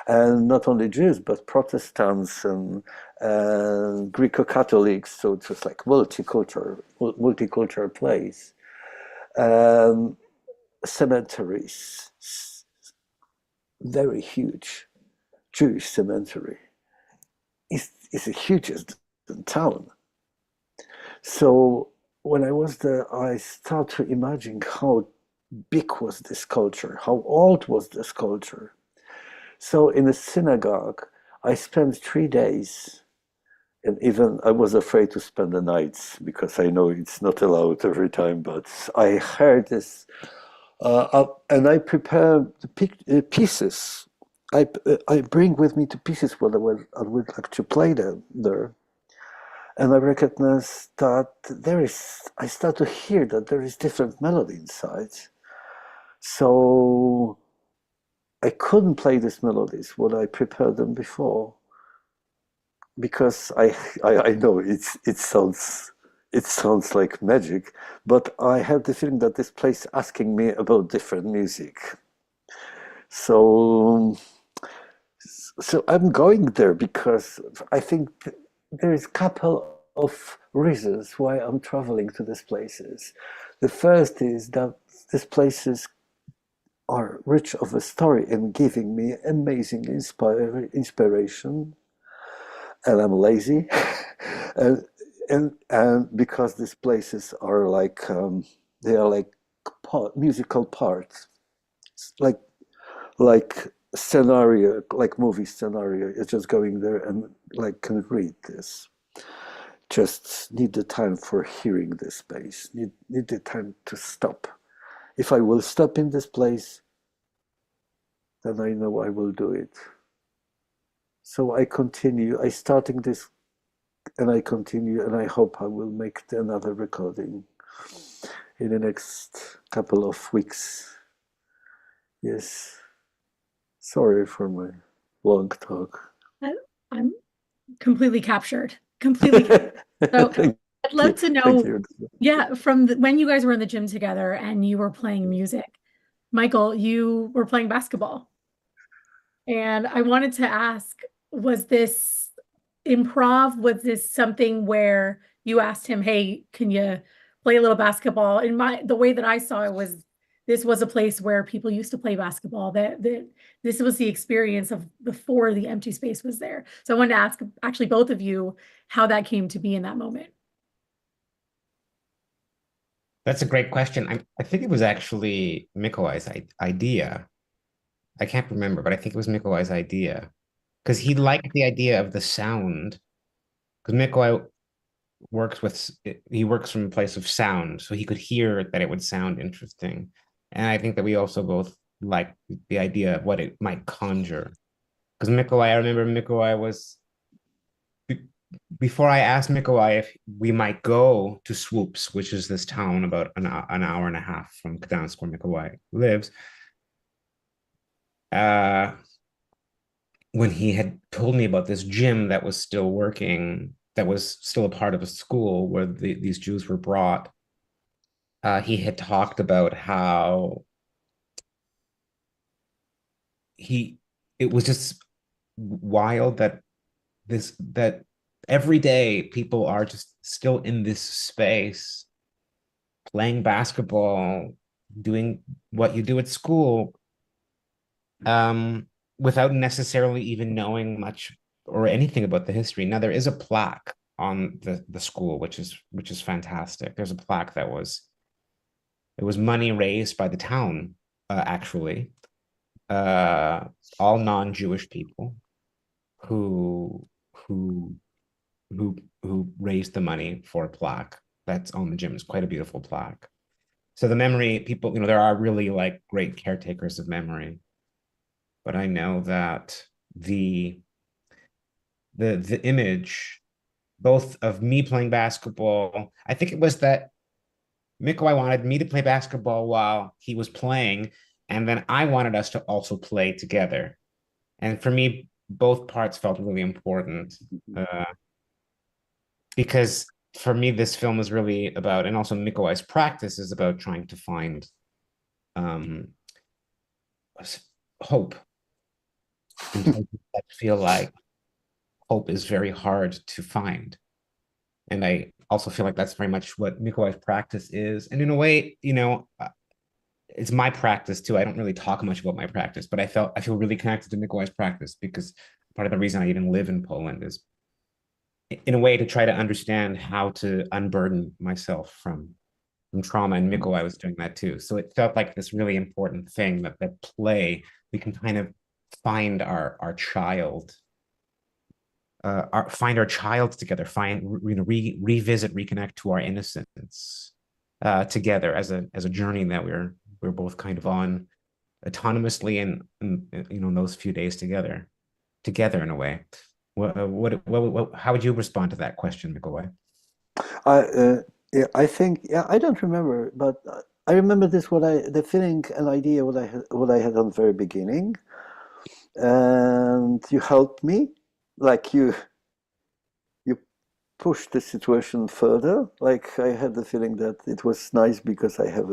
and not only Jews but Protestants and Greco-Catholics. So it was like multicultural place. Cemeteries, very huge Jewish cemetery. It's the hugest in town. So when I was there, I started to imagine how big was this culture, how old was this culture. So in a synagogue, I spent 3 days, and even I was afraid to spend the nights because I know it's not allowed every time, but I heard this, and I prepare the pieces. I bring with me the pieces what I would like to play there. and I recognize that I start to hear that there is different melody inside. So I couldn't play these melodies what I prepared them before, because I know it sounds like magic, but I have the feeling that this place asking me about different music. So I'm going there because I think there is a couple of reasons why I'm traveling to these places. The first is that these places are rich of a story and giving me amazing inspiration. And I'm lazy, and because these places are like they are like musical parts, like scenario, like movie scenario. It's just going there and like can read this. Just need the time for hearing this space. Need the time to stop. If I will stop in this place, then I know I will do it. So I continue. I starting this, and I continue, and I hope I will make another recording in the next couple of weeks. Yes. Sorry for my long talk. I'm completely captured. Completely captured. So Thank I'd love you. to know, Thank you. yeah, from when you guys were in the gym together and you were playing music, Michael, you were playing basketball. And I wanted to ask, was this improv? Was this something where you asked him, hey, can you play a little basketball? In the way that I saw it was, this was a place where people used to play basketball, that this was the experience of before the empty space was there. So I wanted to ask actually both of you how that came to be in that moment. That's a great question. I think it was actually Mikołaj's idea. I can't remember, but I think it was Mikołaj's idea because he liked the idea of the sound. Because Mikołaj he works from a place of sound, so he could hear that it would sound interesting. And I think that we also both like the idea of what it might conjure. Because I remember Mikołaj was, before I asked Mikołaj if we might go to Swoops, which is this town about an hour and a half from Gdansk where Mikołaj lives, when he had told me about this gym that was still working, that was still a part of a school where these Jews were brought, he had talked about how it was just wild that every day people are just still in this space playing basketball, doing what you do at school, without necessarily even knowing much or anything about the history. Now there is a plaque on the school, which is fantastic. There's a plaque it was money raised by the town, actually, all non-Jewish people who raised the money for a plaque that's on the gym. It's quite a beautiful plaque. So the memory people, there are really like great caretakers of memory. But I know that the image, both of me playing basketball, I think it was that Mikołaj wanted me to play basketball while he was playing, and then I wanted us to also play together. And for me, both parts felt really important, because for me, this film is really about, and also Mikołaj's practice is about trying to find hope. And I feel like hope is very hard to find. And I also feel like that's very much what Mikołaj's practice is. And in a way, it's my practice too. I don't really talk much about my practice, but I feel really connected to Mikołaj's practice because part of the reason I even live in Poland is in a way to try to understand how to unburden myself from trauma. And Mikołaj was doing that too. So it felt like this really important thing that play, we can kind of find our child, find our child together, revisit, reconnect to our innocence together as a journey that we're both kind of on autonomously and in those few days together in a way. How would you respond to that question, Mikołaj? Yeah, I think, yeah, I don't remember, but I remember the feeling and idea what I had on the very beginning, and you helped me, like you pushed the situation further. Like I had the feeling that it was nice because I have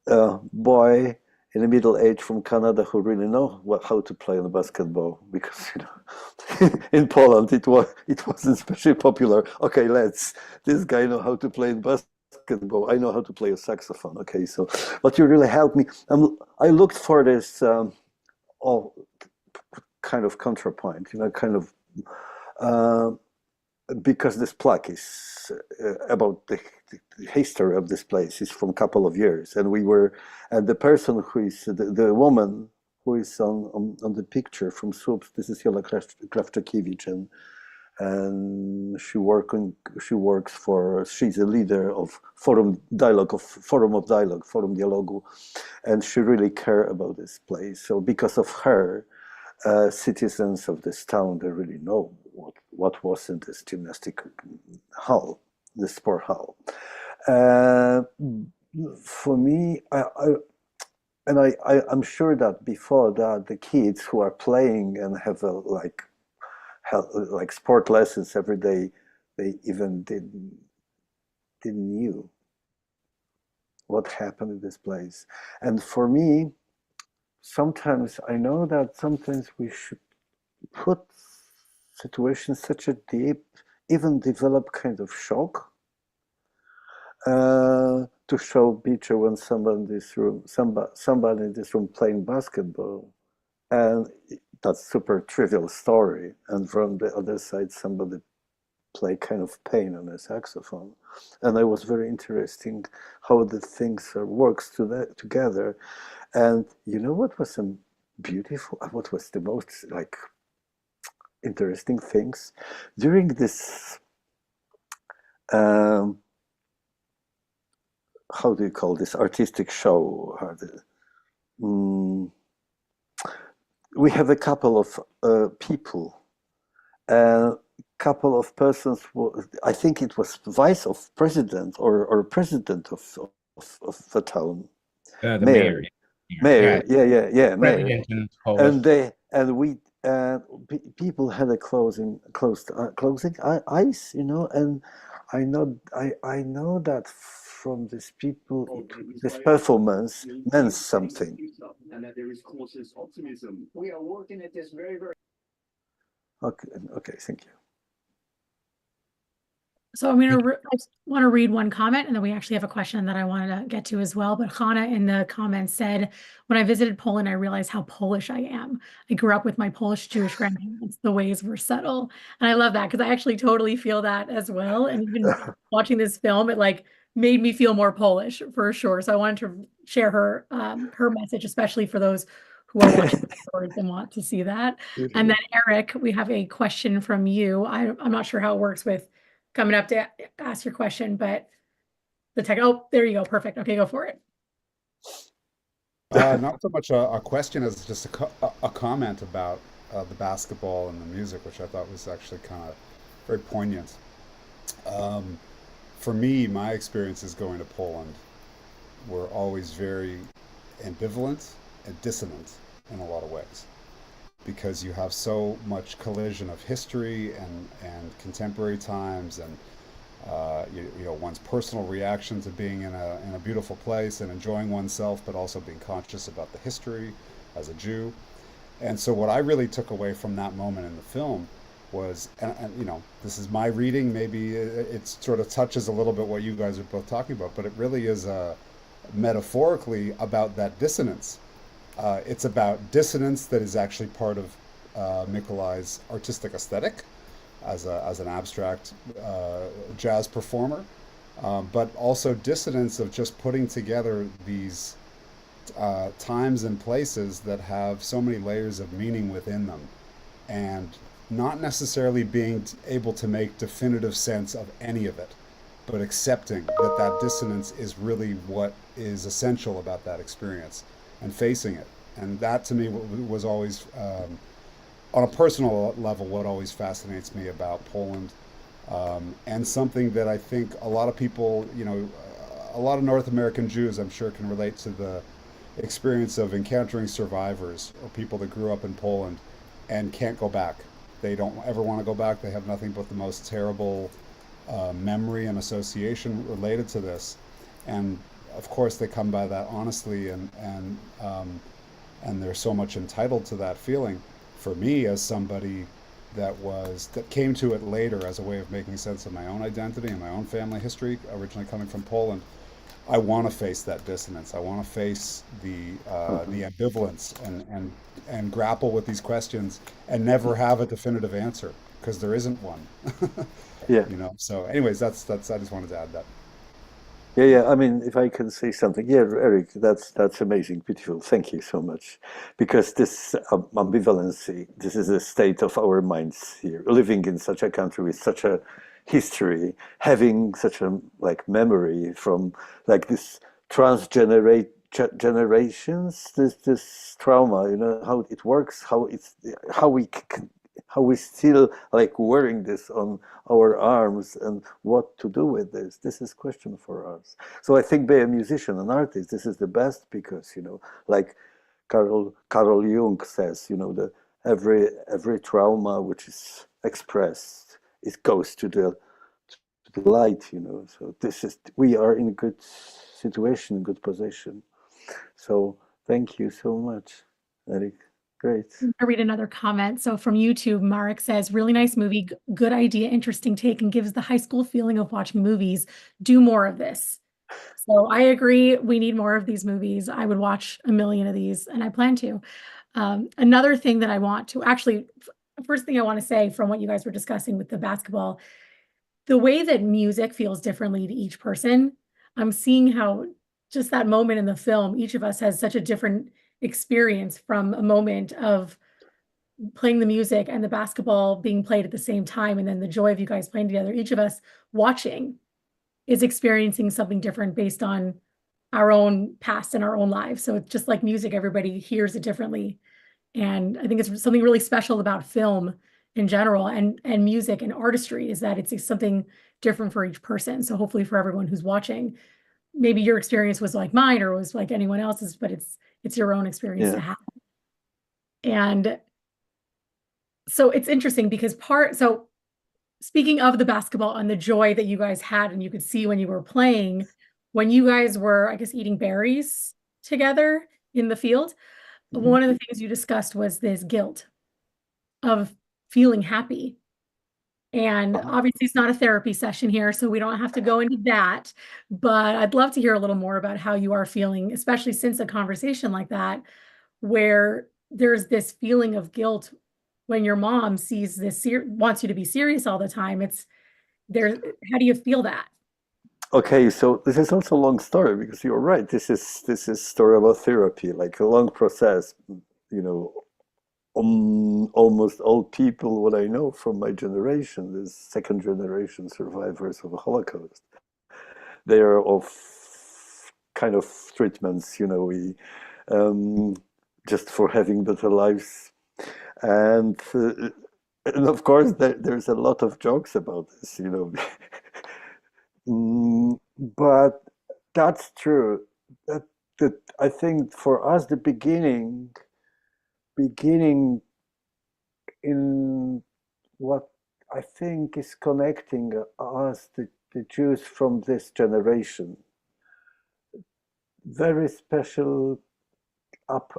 a boy in the middle age from Canada who really know how to play on basketball, because in Poland it wasn't especially popular. Okay, this guy know how to play in basketball. I know how to play a saxophone. Okay, so but you really helped me. I looked for this all kind of counterpoint, kind of. Because this plaque is about the history of this place is from a couple of years, and the person who is the woman who is on the picture from Słupsk. This is Jola Krawczykiewicz, and she's a leader of Forum Dialogu, and she really care about this place. So because of her, citizens of this town, they really know what was in this gymnastic hall, the sport hall. For me, I'm sure that before that, the kids who are playing and have like sport lessons every day, they even didn't knew what happened in this place. And for me, sometimes I know that sometimes we should put situations such a deep, even develop kind of shock to show picture when somebody in this room playing basketball, and that's super trivial story, and from the other side somebody play kind of pain on a saxophone, and it was very interesting how the things works together. And you know what was beautiful? What was the most interesting things during this? How do you call this artistic show? We have a couple of people, couple of persons. I think it was vice of president or president of the town, The mayor. Mayor, yeah, mayor, Polish. people had a closing eyes, and I know that from these people, this performance meant something. And that there is cautious optimism. We are working at this very. Okay, thank you. So I just want to read one comment, and then we actually have a question that I wanted to get to as well. But Hannah in the comments said, when I visited Poland, I realized how Polish I am. I grew up with my Polish Jewish grandparents. The ways were subtle. And I love that because I actually totally feel that as well. And even watching this film, it made me feel more Polish for sure. So I wanted to share her message, especially for those who are watching afterwards and want to see that. And then Eric, we have a question from you. I'm not sure how it works with coming up to ask your question, but there you go. Perfect. Okay, go for it. Not so much a question as just a comment about the basketball and the music, which I thought was actually kind of very poignant. For me, my experiences going to Poland were always very ambivalent and dissonant in a lot of ways, because you have so much collision of history and contemporary times, and one's personal reaction to being in a beautiful place and enjoying oneself, but also being conscious about the history as a Jew. And so what I really took away from that moment in the film was, and this is my reading, maybe it sort of touches a little bit what you guys are both talking about, but it really is metaphorically about that dissonance. It's about dissonance that is actually part of Mikołaj's artistic aesthetic as an abstract jazz performer, but also dissonance of just putting together these times and places that have so many layers of meaning within them, and not necessarily being able to make definitive sense of any of it, but accepting that dissonance is really what is essential about that experience and facing it. And that to me was always on a personal level, what always fascinates me about Poland, and something that I think a lot of people, a lot of North American Jews, I'm sure, can relate to the experience of encountering survivors or people that grew up in Poland and can't go back. They don't ever want to go back. They have nothing but the most terrible memory and association related to this. And of course, they come by that honestly, and they're so much entitled to that feeling. For me, as somebody that came to it later as a way of making sense of my own identity and my own family history, originally coming from Poland, I want to face that dissonance. I want to face the ambivalence and grapple with these questions and never have a definitive answer because there isn't one. Yeah. So, anyways, that's I just wanted to add that. Yeah. I mean, if I can say something, yeah, Eric, that's amazing, beautiful. Thank you so much, because this ambivalency, this is a state of our minds here, living in such a country with such a history, having such a memory from this transgenerate generations, this trauma, how it works, how we how we still wearing this on our arms, and what to do with this. This is question for us. So I think being a musician, an artist, this is the best, because like Carl Jung says, that every trauma which is expressed, it goes to the light. So we are in a good situation, good position. So thank you so much, Eric. Great. I'll read another comment. So from YouTube, Marek says, really nice movie, good idea, interesting take, and gives the high school feeling of watching movies. Do more of this. So I agree. We need more of these movies. I would watch a million of these, and I plan to. Another thing that I want to first thing I want to say from what you guys were discussing with the basketball, the way that music feels differently to each person, I'm seeing how just that moment in the film, each of us has such a different experience from a moment of playing the music and the basketball being played at the same time, and then the joy of you guys playing together. Each of us watching is experiencing something different based on our own past and our own lives. So it's just like music, everybody hears it differently. And I think it's something really special about film in general, and music and artistry, is that it's something different for each person. So hopefully for everyone who's watching, maybe your experience was like mine or was like anyone else's, but it's your own experience to have. And so it's interesting because so speaking of the basketball and the joy that you guys had, and you could see when you were playing, when you guys were, I guess, eating berries together in the field, one of the things you discussed was this guilt of feeling happy. And obviously it's not a therapy session here, so we don't have to go into that, but I'd love to hear a little more about how you are feeling, especially since a conversation like that, where there's this feeling of guilt when your mom sees this, wants you to be serious all the time. How do you feel that? Okay, so this is also a long story, because you're right. This is story about therapy, like a long process. Almost all people what I know from my generation, the second generation survivors of the Holocaust, they are of kind of treatments, we just for having better lives, and of course there's a lot of jokes about this, but that's true. That I think for us the beginning in what I think is connecting us, the Jews from this generation, very special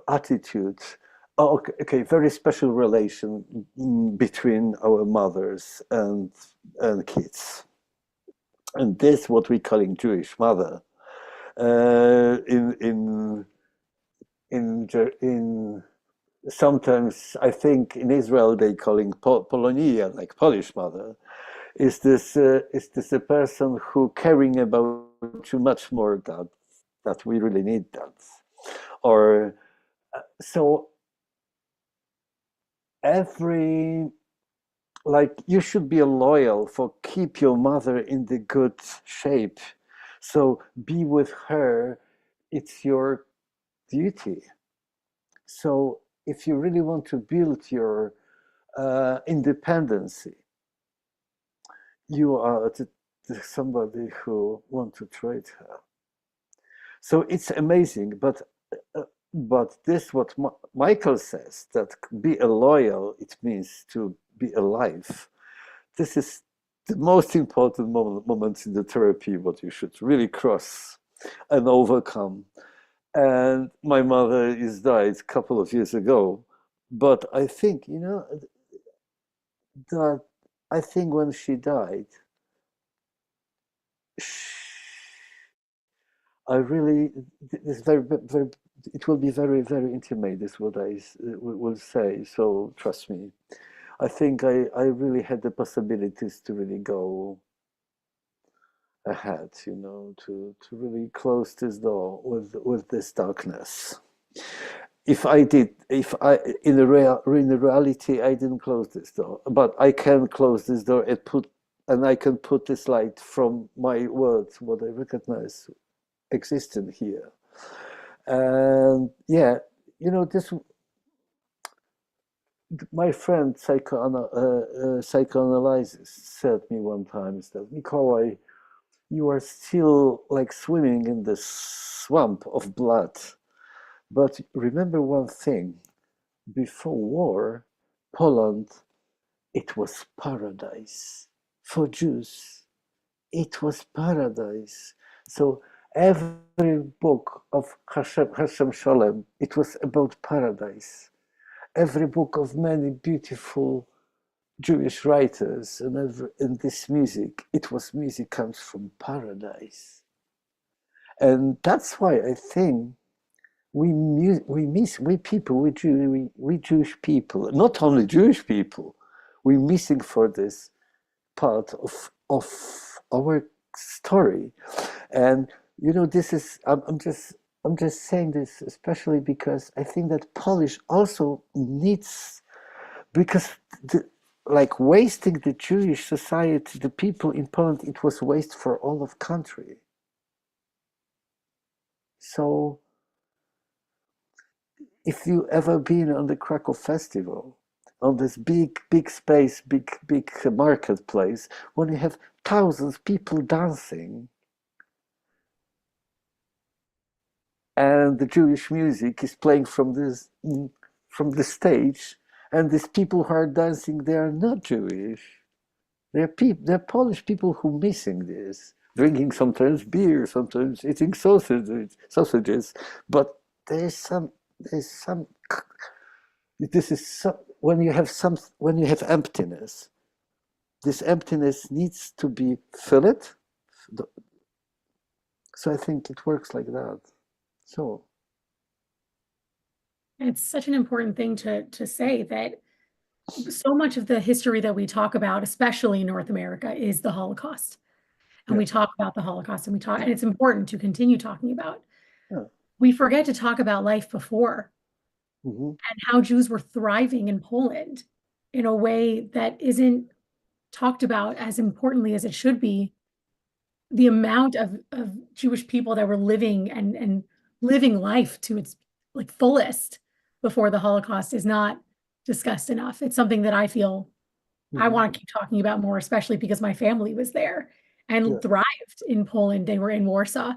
attitudes. Oh, okay, very special relation between our mothers and kids, and this what we calling Jewish mother. In sometimes I think in Israel they calling Polonia, like Polish mother. Is this a person who caring about you much more that we really need that, or so every you should be loyal for keep your mother in the good shape, so be with her, it's your duty. So if you really want to build your independency. You are somebody who want to trade her. So it's amazing, but this what Michael says, that be a loyal, it means to be alive. This is the most important moment in the therapy, what you should really cross and overcome. And my mother is died a couple of years ago, but I think, you know, that I think when she died, I really, this very, very, it will be very, very intimate, is what I will say. So trust me. I think I really had the possibilities to really go ahead, you know, to really close this door with this darkness. If I in the reality, I didn't close this door, but I can close this door and I can put this light from my words, what I recognize existing here. And yeah, you know, this, my friend psychoanalyst said me one time, is that, Mikołaj, you are still like swimming in the swamp of blood. But remember one thing, before war, Poland, it was paradise. For Jews, it was paradise. So every book of Hashem Sholem, it was about paradise. Every book of many beautiful Jewish writers and this music, it was music comes from paradise. And that's why I think we Jewish people, not only Jewish people, we're missing for this part of our story. And you know, this is I'm just saying this especially because I think that Polish also needs, because like wasting the Jewish society, the people in Poland, it was waste for all of country. So if you ever been on the Krakow Festival, on this big space, big marketplace, when you have thousands of people dancing, and the Jewish music is playing from the stage, and these people who are dancing, they are not Jewish. They're Polish people who are missing this, drinking sometimes beer, sometimes eating sausages, but there's some. This is when you have emptiness. This emptiness needs to be filled. So I think it works like that. So it's such an important thing to say, that so much of the history that we talk about, especially in North America, is the Holocaust. And we talk about the Holocaust, and it's important to continue talking about. Yeah. We forget to talk about life before, and how Jews were thriving in Poland in a way that isn't talked about as importantly as it should be. The amount of Jewish people that were living and living life to its like fullest before the Holocaust is not discussed enough. It's something that I feel I want to keep talking about more, especially because my family was there and thrived in Poland. They were in Warsaw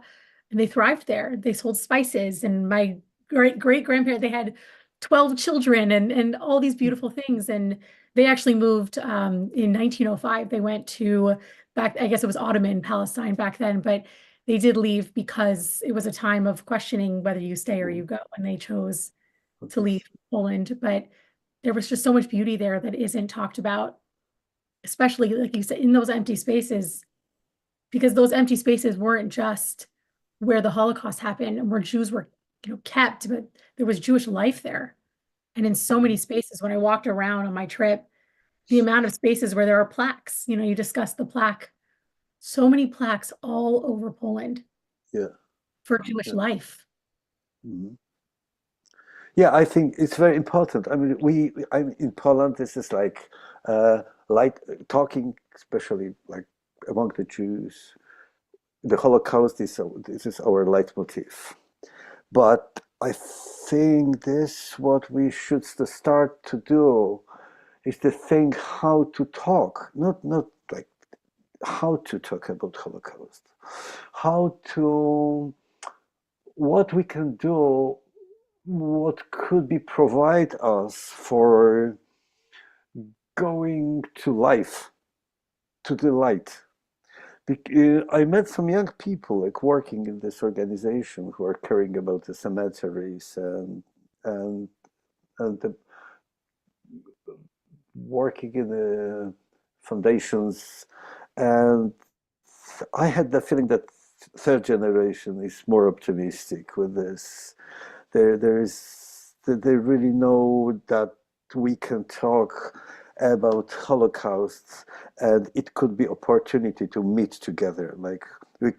and they thrived there. They sold spices, and my great-grandparents, they had 12 children and all these beautiful things. And they actually moved in 1905. They went to back, I guess it was Ottoman Palestine back then, but they did leave because it was a time of questioning whether you stay or you go, and they chose to leave Poland. But there was just so much beauty there that isn't talked about, especially like you said, in those empty spaces, because those empty spaces weren't just where the Holocaust happened and where Jews were, kept, but there was Jewish life there. And in so many spaces, when I walked around on my trip, the amount of spaces where there are plaques, you discussed the plaque, so many plaques all over Poland for Jewish life. Yeah, I think it's very important. I mean, I'm in Poland. This is like talking, especially like among the Jews. The Holocaust this is our leitmotif. But I think this what we should start to do is the thing how to talk, not like how to talk about Holocaust, how to, what we can do, what could be provide us for going to life, to the light. I met some young people like working in this organization who are caring about the cemeteries and the, working in the foundations, and I had the feeling that third generation is more optimistic with this. They really know that we can talk about Holocaust, and it could be opportunity to meet together. Like we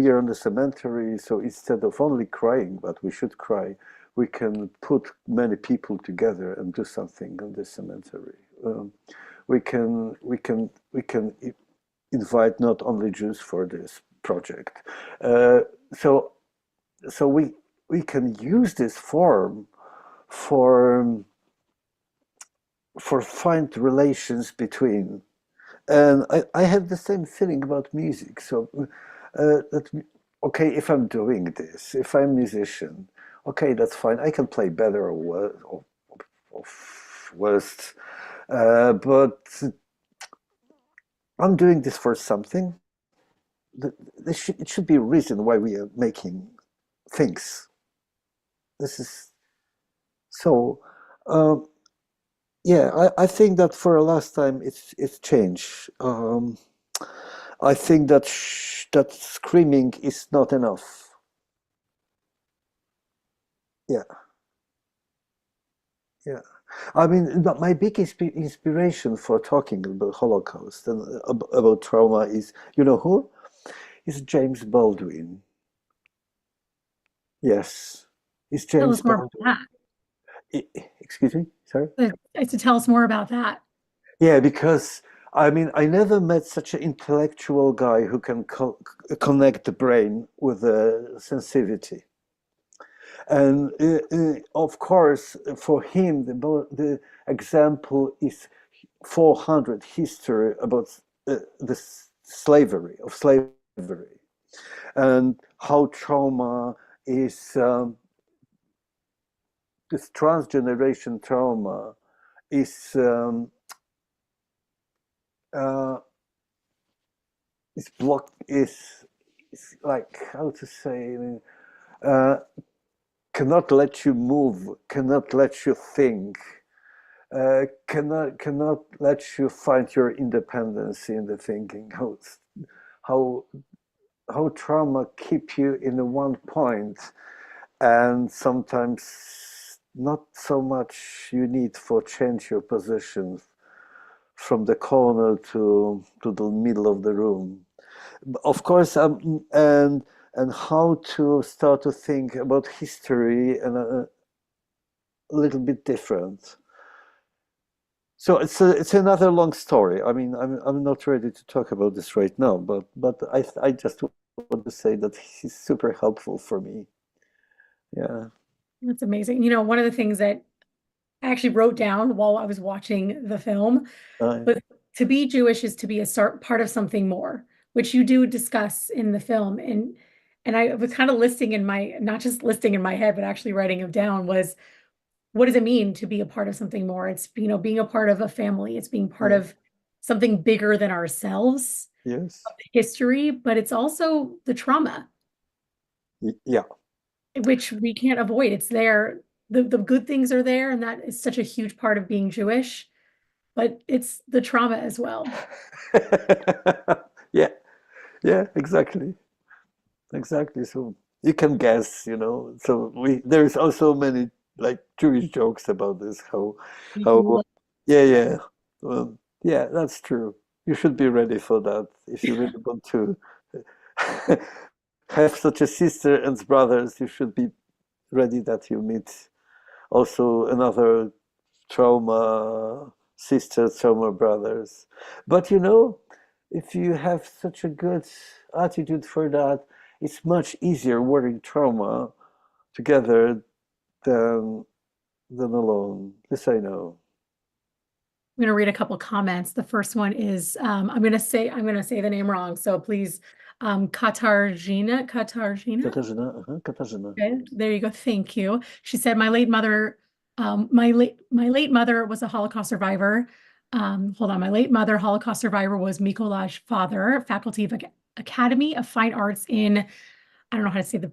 are in the cemetery, so instead of only crying, but we should cry, we can put many people together and do something on the cemetery. We can invite not only Jews for this project. So we can use this form for find relations between. And I have the same feeling about music. So that okay, if I'm doing this, if I'm a musician, okay, that's fine. I can play better or worse, but I'm doing this for something. It should be a reason why we are making things. This is so. Yeah, I think that for a last time it's changed. I think that that screaming is not enough. Yeah, yeah. I mean, my big inspiration for talking about Holocaust and about trauma is, you know who? Is James Baldwin. Yes, it's Tell James us more about Baldwin. Excuse me, sorry? that. To tell us more about that. Yeah, because I mean, I never met such an intellectual guy who can connect the brain with the sensitivity. And of course, for him, the example is 400 history about the slavery, and how trauma is, this transgeneration trauma is blocked, is like, how to say, uh, cannot let you move, cannot let you think, cannot let you find your independence in the thinking. How how trauma keep you in a one point, and sometimes not so much you need for change your position from the corner to the middle of the room. Of course, and how to start to think about history and a little bit different. So it's another long story. I mean, I'm not ready to talk about this right now, but I just want to say that he's super helpful for me. Yeah. That's amazing. You know, one of the things that I actually wrote down while I was watching the film, but to be Jewish is to be a part of something more, which you do discuss in the film. And I was kind of listing in my, not just listing in my head, but actually writing it down was, what does it mean to be a part of something more? It's, you know, being a part of a family. It's being part of something bigger than ourselves, Yes. history, but it's also the trauma. Yeah. Which we can't avoid. It's there. The good things are there, and that is such a huge part of being Jewish, but it's the trauma as well. Yeah, exactly. So you can guess, you know. So there's also many like Jewish jokes about this. How yeah. Yeah, that's true. You should be ready for that if you really want to have such a sister and brothers. You should be ready that you meet also another trauma sister, trauma brothers. But you know, if you have such a good attitude for that, it's much easier working trauma together than alone. This I know. I'm going to read a couple comments. The first one is I'm going to say the name wrong, so please, Katarzyna. Katarzyna. Okay, there you go. Thank you. She said, my late mother was a Holocaust survivor. Hold on, my late mother, Holocaust survivor, was Mikołaj's father, faculty of Academy of Fine Arts in, I don't know how to say the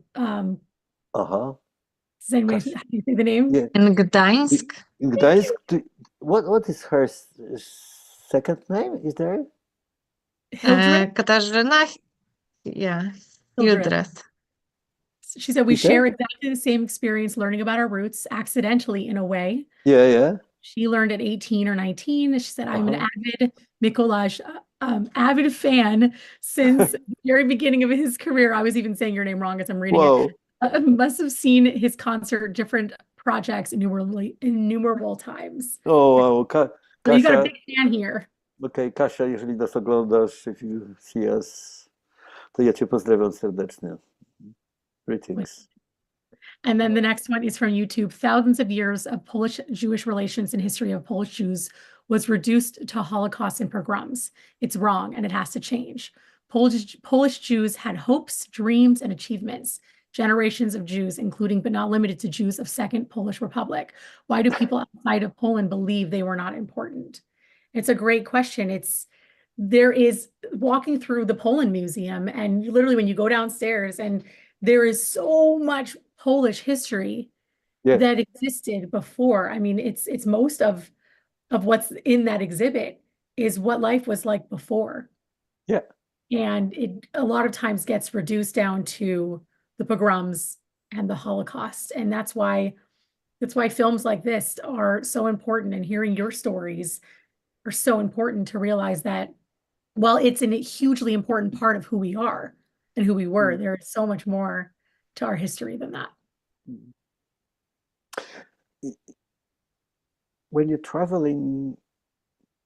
does anybody Gosh. how do you say the name? Yeah. In Gdańsk. In Gdańsk, what is her second name? Is there? Hildreth. Katarzyna, yeah, Hildreth. Hildreth. She said we Is that- share exactly the same experience learning about our roots accidentally in a way. Yeah. She learned at 18 or 19. She said, I'm an Uh-huh. avid Mikołaj, avid fan since the very beginning of his career. I was even saying your name wrong as I'm reading Whoa. it. Must have seen his concert, different projects innumerable times. Oh, wow. So you got a Kasia, big fan here. okej, Kasia, jeżeli nas oglądasz, if you see us, to ja cię pozdrawiam serdecznie. Greetings. And then the next one is from YouTube. Thousands of years of Polish-Jewish relations and history of Polish Jews was reduced to Holocaust and pogroms. It's wrong, and it has to change. Polish Jews had hopes, dreams, and achievements. Generations of Jews, including but not limited to Jews of Second Polish Republic. Why do people outside of Poland believe they were not important? It's a great question. There is walking through the Poland Museum, and literally when you go downstairs, and there is so much Polish history that existed before. I mean, it's most of what's in that exhibit is what life was like before. Yeah. And it a lot of times gets reduced down to the pogroms and the Holocaust. And that's why films like this are so important, and hearing your stories are so important to realize that while it's a hugely important part of who we are and who we were, there is so much more to our history than that. When you're traveling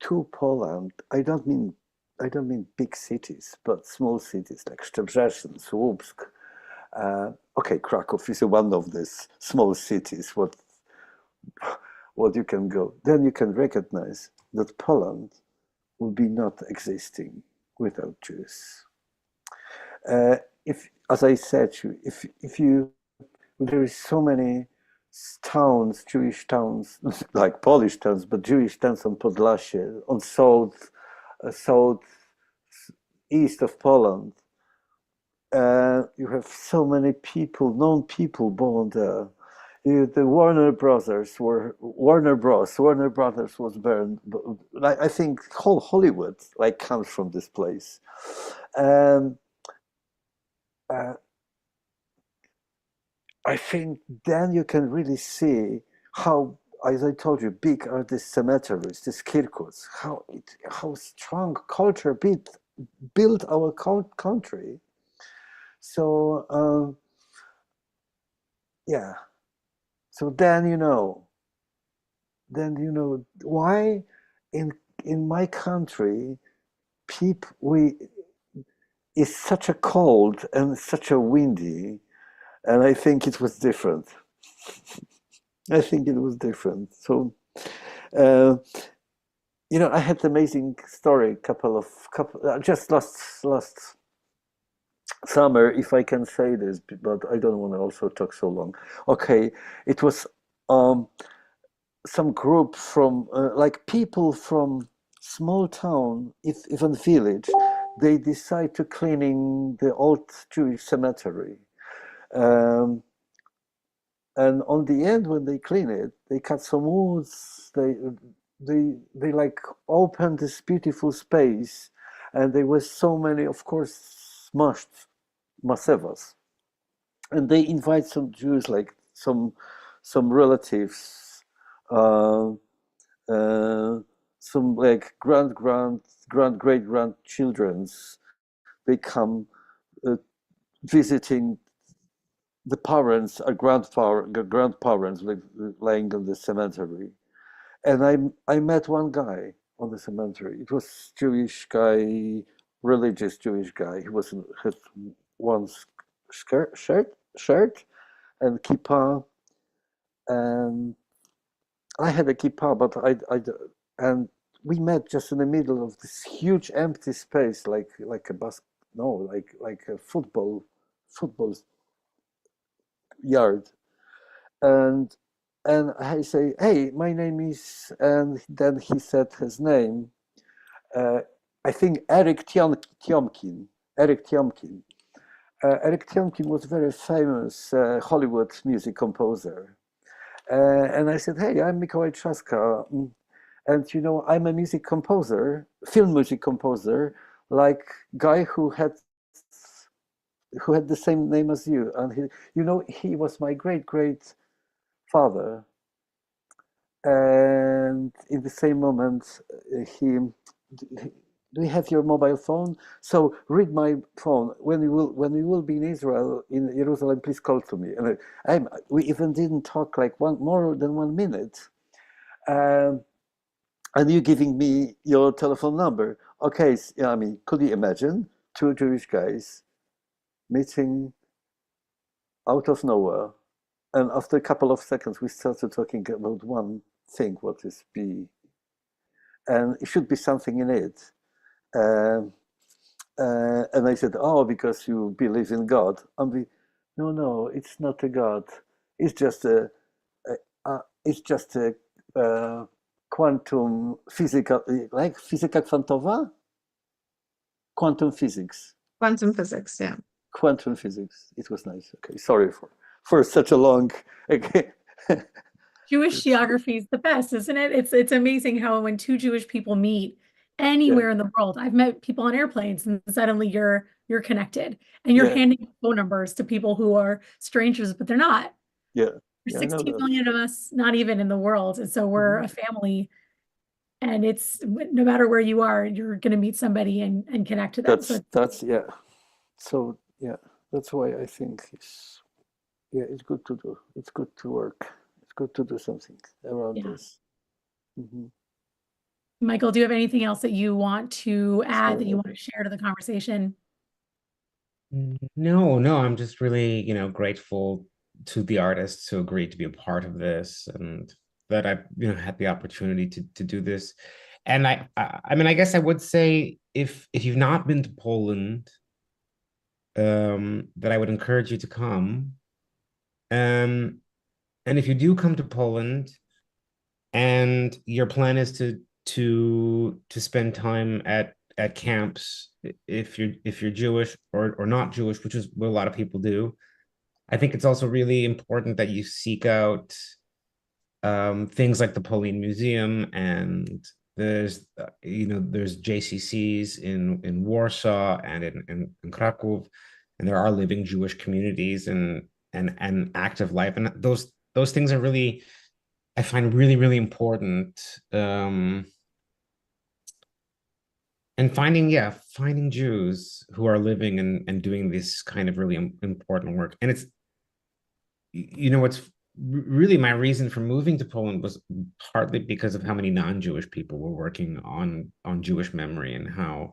to Poland, I don't mean big cities, but small cities like Szczebrzeszyn, Słupsk. Okay, Krakow is one of these small cities. What you can go, then you can recognize that Poland will be not existing without Jews. If, as I said, there is so many towns, Jewish towns, like Polish towns, but Jewish towns on Podlasie, on south east of Poland. You have so many people, known people born there. The Warner Brothers was burned. I think whole Hollywood comes from this place. I think then you can really see how, as I told you, big are these cemeteries, these kirkus, how strong culture built our country. So yeah. So then you know why in my country it's such a cold and such a windy. And I think it was different. I think it was different. So, I had an amazing story. Just last summer, if I can say this, but I don't want to also talk so long. Okay, it was some group from people from small town, even village. They decide to cleaning the old Jewish cemetery. And on the end, when they clean it, they cut some woods. They opened this beautiful space, and there was so many, of course, smashed masevas, and they invite some Jews, like some relatives, some great grandchildrens. They come visiting the parents, grandparents lying on the cemetery. And I met one guy on the cemetery. It was Jewish guy, religious Jewish guy. He had one shirt and kippah, and I had a kippah, but we met just in the middle of this huge empty space, like a like a football yard, and I say, hey, my name is, and then he said his name. I think Eric Tiomkin. Eric Tiomkin. Eric Tiomkin was a very famous Hollywood music composer. And I said, hey, I'm Mikołaj Trzaska. And you know, I'm a music composer, film music composer, like guy who had the same name as you. And he was my great father. And in the same moment, do you have your mobile phone? So read my phone. When you will be in Israel, in Jerusalem, please call to me. And we even didn't talk like more than 1 minute. And you giving me your telephone number. Okay, I mean, could you imagine 2 Jewish guys meeting out of nowhere? And after a couple of seconds, we started talking about one thing, what is be. And it should be something in it. And I said, oh, because you believe in God. And no, it's not a God. It's just a quantum physical, like physica kwantowa? Quantum physics. Quantum physics, yeah. Quantum physics. It was nice. Okay, sorry for such a long. Okay. Jewish geography is the best, isn't it? It's amazing how when 2 Jewish people meet anywhere in the world, I've met people on airplanes, and suddenly you're connected, and you're handing phone numbers to people who are strangers, but they're not. Yeah. There's 16 million of us, not even in the world, and so we're a family. And it's no matter where you are, you're going to meet somebody and connect to them. That's yeah. So yeah, that's why I think it's good to do. It's good to work. It's good to do something around this. Michael, do you have anything else that you want to add, that you want to share to the conversation? No, I'm just really, grateful to the artists who agreed to be a part of this, and that I, had the opportunity to do this. And I mean, I guess I would say if you've not been to Poland, that I would encourage you to come. And if you do come to Poland, and your plan is to spend time at camps, if you're Jewish or not Jewish, which is what a lot of people do, I think it's also really important that you seek out things like the Poland Museum, and there's JCCs in Warsaw and in Kraków, and there are living Jewish communities and active life, and those things are really, I find, really, really important. And finding Jews who are living and doing this kind of really important work. And it's, what's really my reason for moving to Poland was partly because of how many non-Jewish people were working on Jewish memory, and how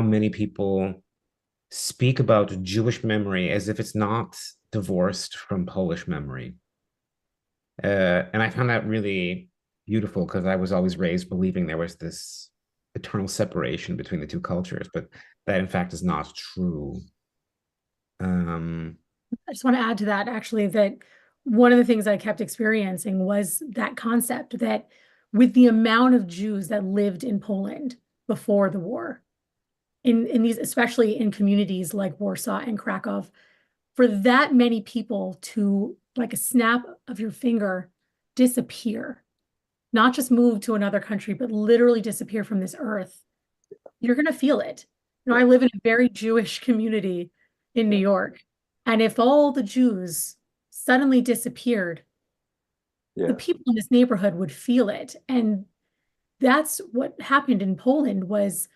many people speak about Jewish memory as if it's not divorced from Polish memory. And I found that really beautiful, because I was always raised believing there was this eternal separation between the two cultures, but that in fact is not true. I just want to add to that, actually, that one of the things I kept experiencing was that concept that with the amount of Jews that lived in Poland before the war, in these, especially in communities like Warsaw and Krakow, for that many people to, like a snap of your finger, disappear, not just move to another country, but literally disappear from this earth, you're going to feel it. I live in a very Jewish community in New York. And if all the Jews suddenly disappeared, the people in this neighborhood would feel it. And that's what happened in Poland. Was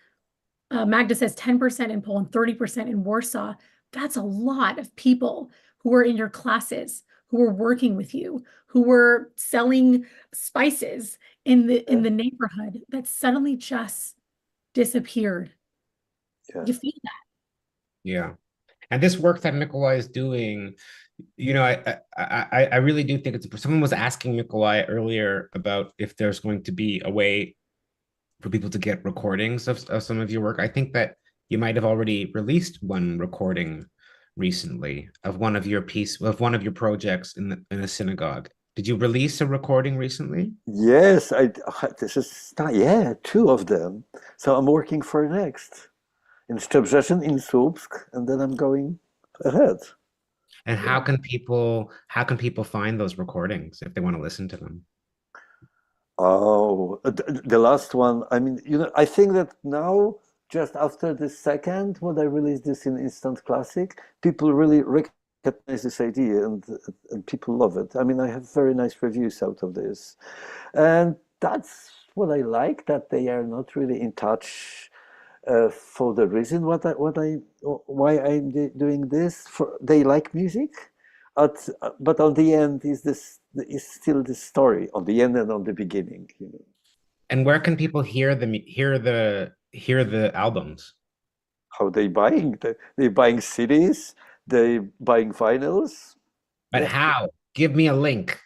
Magda says 10% in Poland, 30% in Warsaw. That's a lot of people who were in your classes, who were working with you, who were selling spices in the neighborhood, that suddenly just disappeared. You feel that. Yeah. And this work that Mikołaj is doing You know, I really do think someone was asking Mikołaj earlier about if there's going to be a way for people to get recordings of some of your work. I think that you might have already released one recording recently of one of your projects in a synagogue. Did you release a recording recently? Yes, this is yeah, two of them. So I'm working for next in Szczebrzeszyn, in Słupsk, and then I'm going ahead. And how can people find those recordings if they want to listen to them? Oh, the last one. I mean, I think that now, just after the second, when I released this in Instant Classic, people really recognize this idea and people love it. I mean, I have very nice reviews out of this. And that's what I like, that they are not really in touch for the reason why I'm doing this. They like music, but on the end is still the story on the end and on the beginning. And where can people hear the albums? How they buying? They buying CDs. They buying vinyls. But how? Give me a link.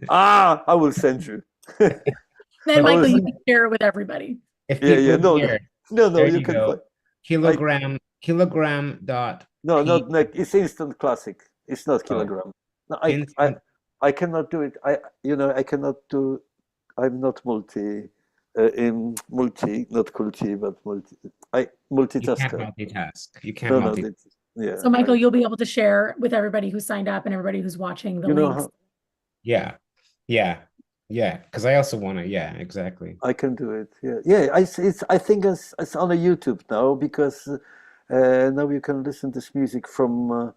I will send you. Then Michael, you can share it with everybody. If people hear, no, there you you can go. find Kilogram dot. No, not like it's Instant Classic. It's not Kilogram. No, I cannot do it. I cannot do. I'm not not culti, but multitasker. You can't multitask. You can't multitask. Yeah. So Michael, you'll be able to share with everybody who signed up and everybody who's watching the links. Yeah. Because I also want to. Yeah, exactly. I can do it. Yeah. I think it's on a YouTube now because now you can listen to this music from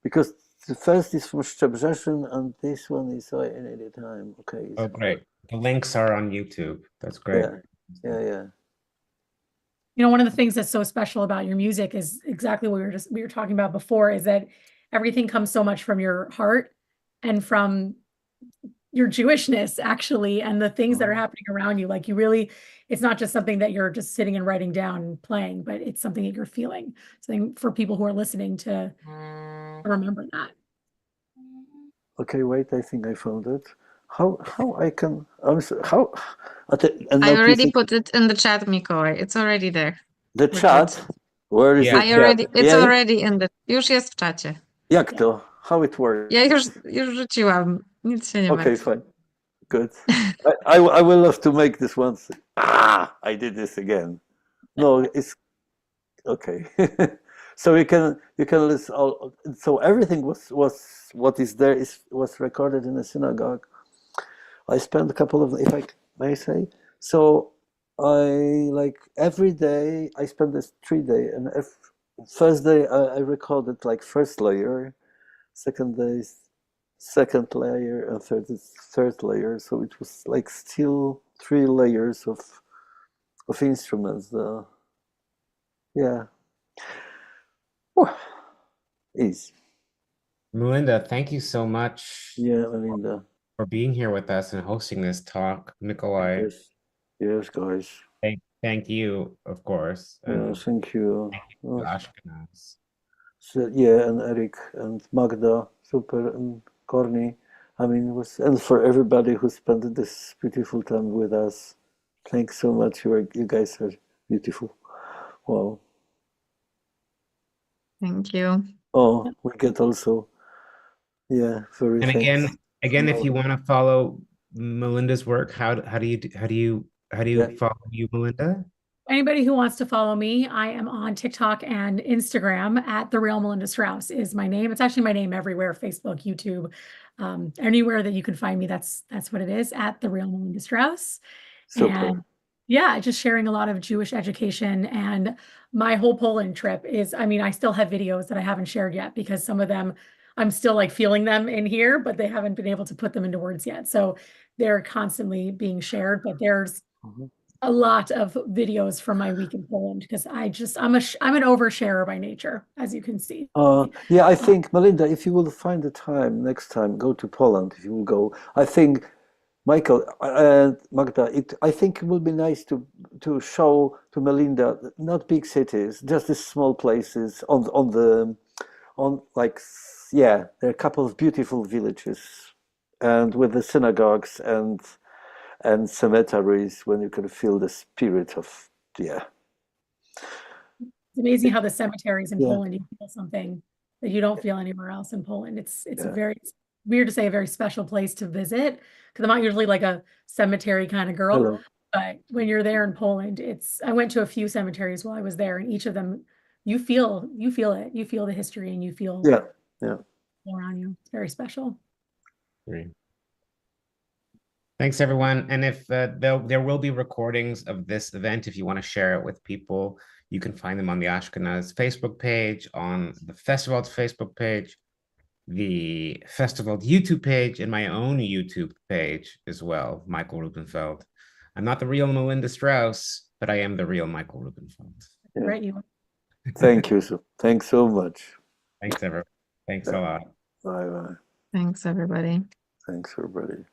because the first is from Szczebrzeszyn and this one is any time. Okay. Oh, great. The links are on YouTube. That's great. Yeah. One of the things that's so special about your music is exactly what we were talking about before, is that everything comes so much from your heart and from your Jewishness, actually, and the things that are happening around you. Like it's not just something that you're just sitting and writing down and playing, but it's something that you're feeling. Something for people who are listening to remember that. Okay, wait, I think I found it. How I can I already put it in the chat, Mikołaj. It's already there. The chat? Where is it? It's already in the... Już jest w czacie. Jak to? How it works? Ja już rzuciłam. Nic się nie Okay, fine. Good. I will have to make this once. I did this again. No, it's okay. So you can listen all. So everything was what is there was recorded in a synagogue. I spent a couple of, if I may say, so I every day I spent this 3 days, and first day I recorded first layer, second day second layer, and third layer. So it was still 3 layers of instruments. Yeah. Easy. Melinda, thank you so much. Yeah, Melinda. For being here with us and hosting this talk. Mikołaj. Yes, guys. Thank you, of course. Thank you. Ashkenaz. So, and Eric and Magda, super, and Corny. I mean, and for everybody who spent this beautiful time with us. Thanks so much. You guys are beautiful. Wow. Thank you. Oh, we get also, very. And again, if you want to follow Melinda's work, how do you follow you, Melinda? Anybody who wants to follow me, I am on TikTok and Instagram at The Real Melinda Strauss is my name. It's actually my name everywhere, Facebook, YouTube, anywhere that you can find me. That's what it is, at The Real Melinda Strauss. Super. And just sharing a lot of Jewish education. And my whole Poland trip is, I still have videos that I haven't shared yet because some of them I'm still feeling them in here, but they haven't been able to put them into words yet. So they're constantly being shared, but there's a lot of videos from my week in Poland because I'm an oversharer by nature, as you can see. I think, Melinda, if you will find the time next time, go to Poland. If you will go, I think, Michael and Magda, I think it will be nice to show to Melinda not big cities, just these small places on on there are a couple of beautiful villages, and with the synagogues and cemeteries, when you can feel the spirit of It's amazing how the cemeteries in Yeah. Poland, you feel something that you don't feel anywhere else in Poland. It's it's weird to say, a very special place to visit, because I'm not usually like a cemetery kind of girl. Hello. But when you're there in Poland, I went to a few cemeteries while I was there, and each of them, you feel it. You feel the history, and you feel Yeah. around you. It's very special. Great. Thanks, everyone. And if there will be recordings of this event, if you want to share it with people, you can find them on the Ashkenaz Facebook page, on the festival's Facebook page, the festival YouTube page, and my own YouTube page as well, Michael Rubenfeld. I'm not the real Melinda Strauss, but I am the real Michael Rubenfeld. Yeah. Right, you. Thank you. Thanks so much. Thanks, everyone. Thanks a lot. Bye bye. Thanks, everybody. Thanks, everybody.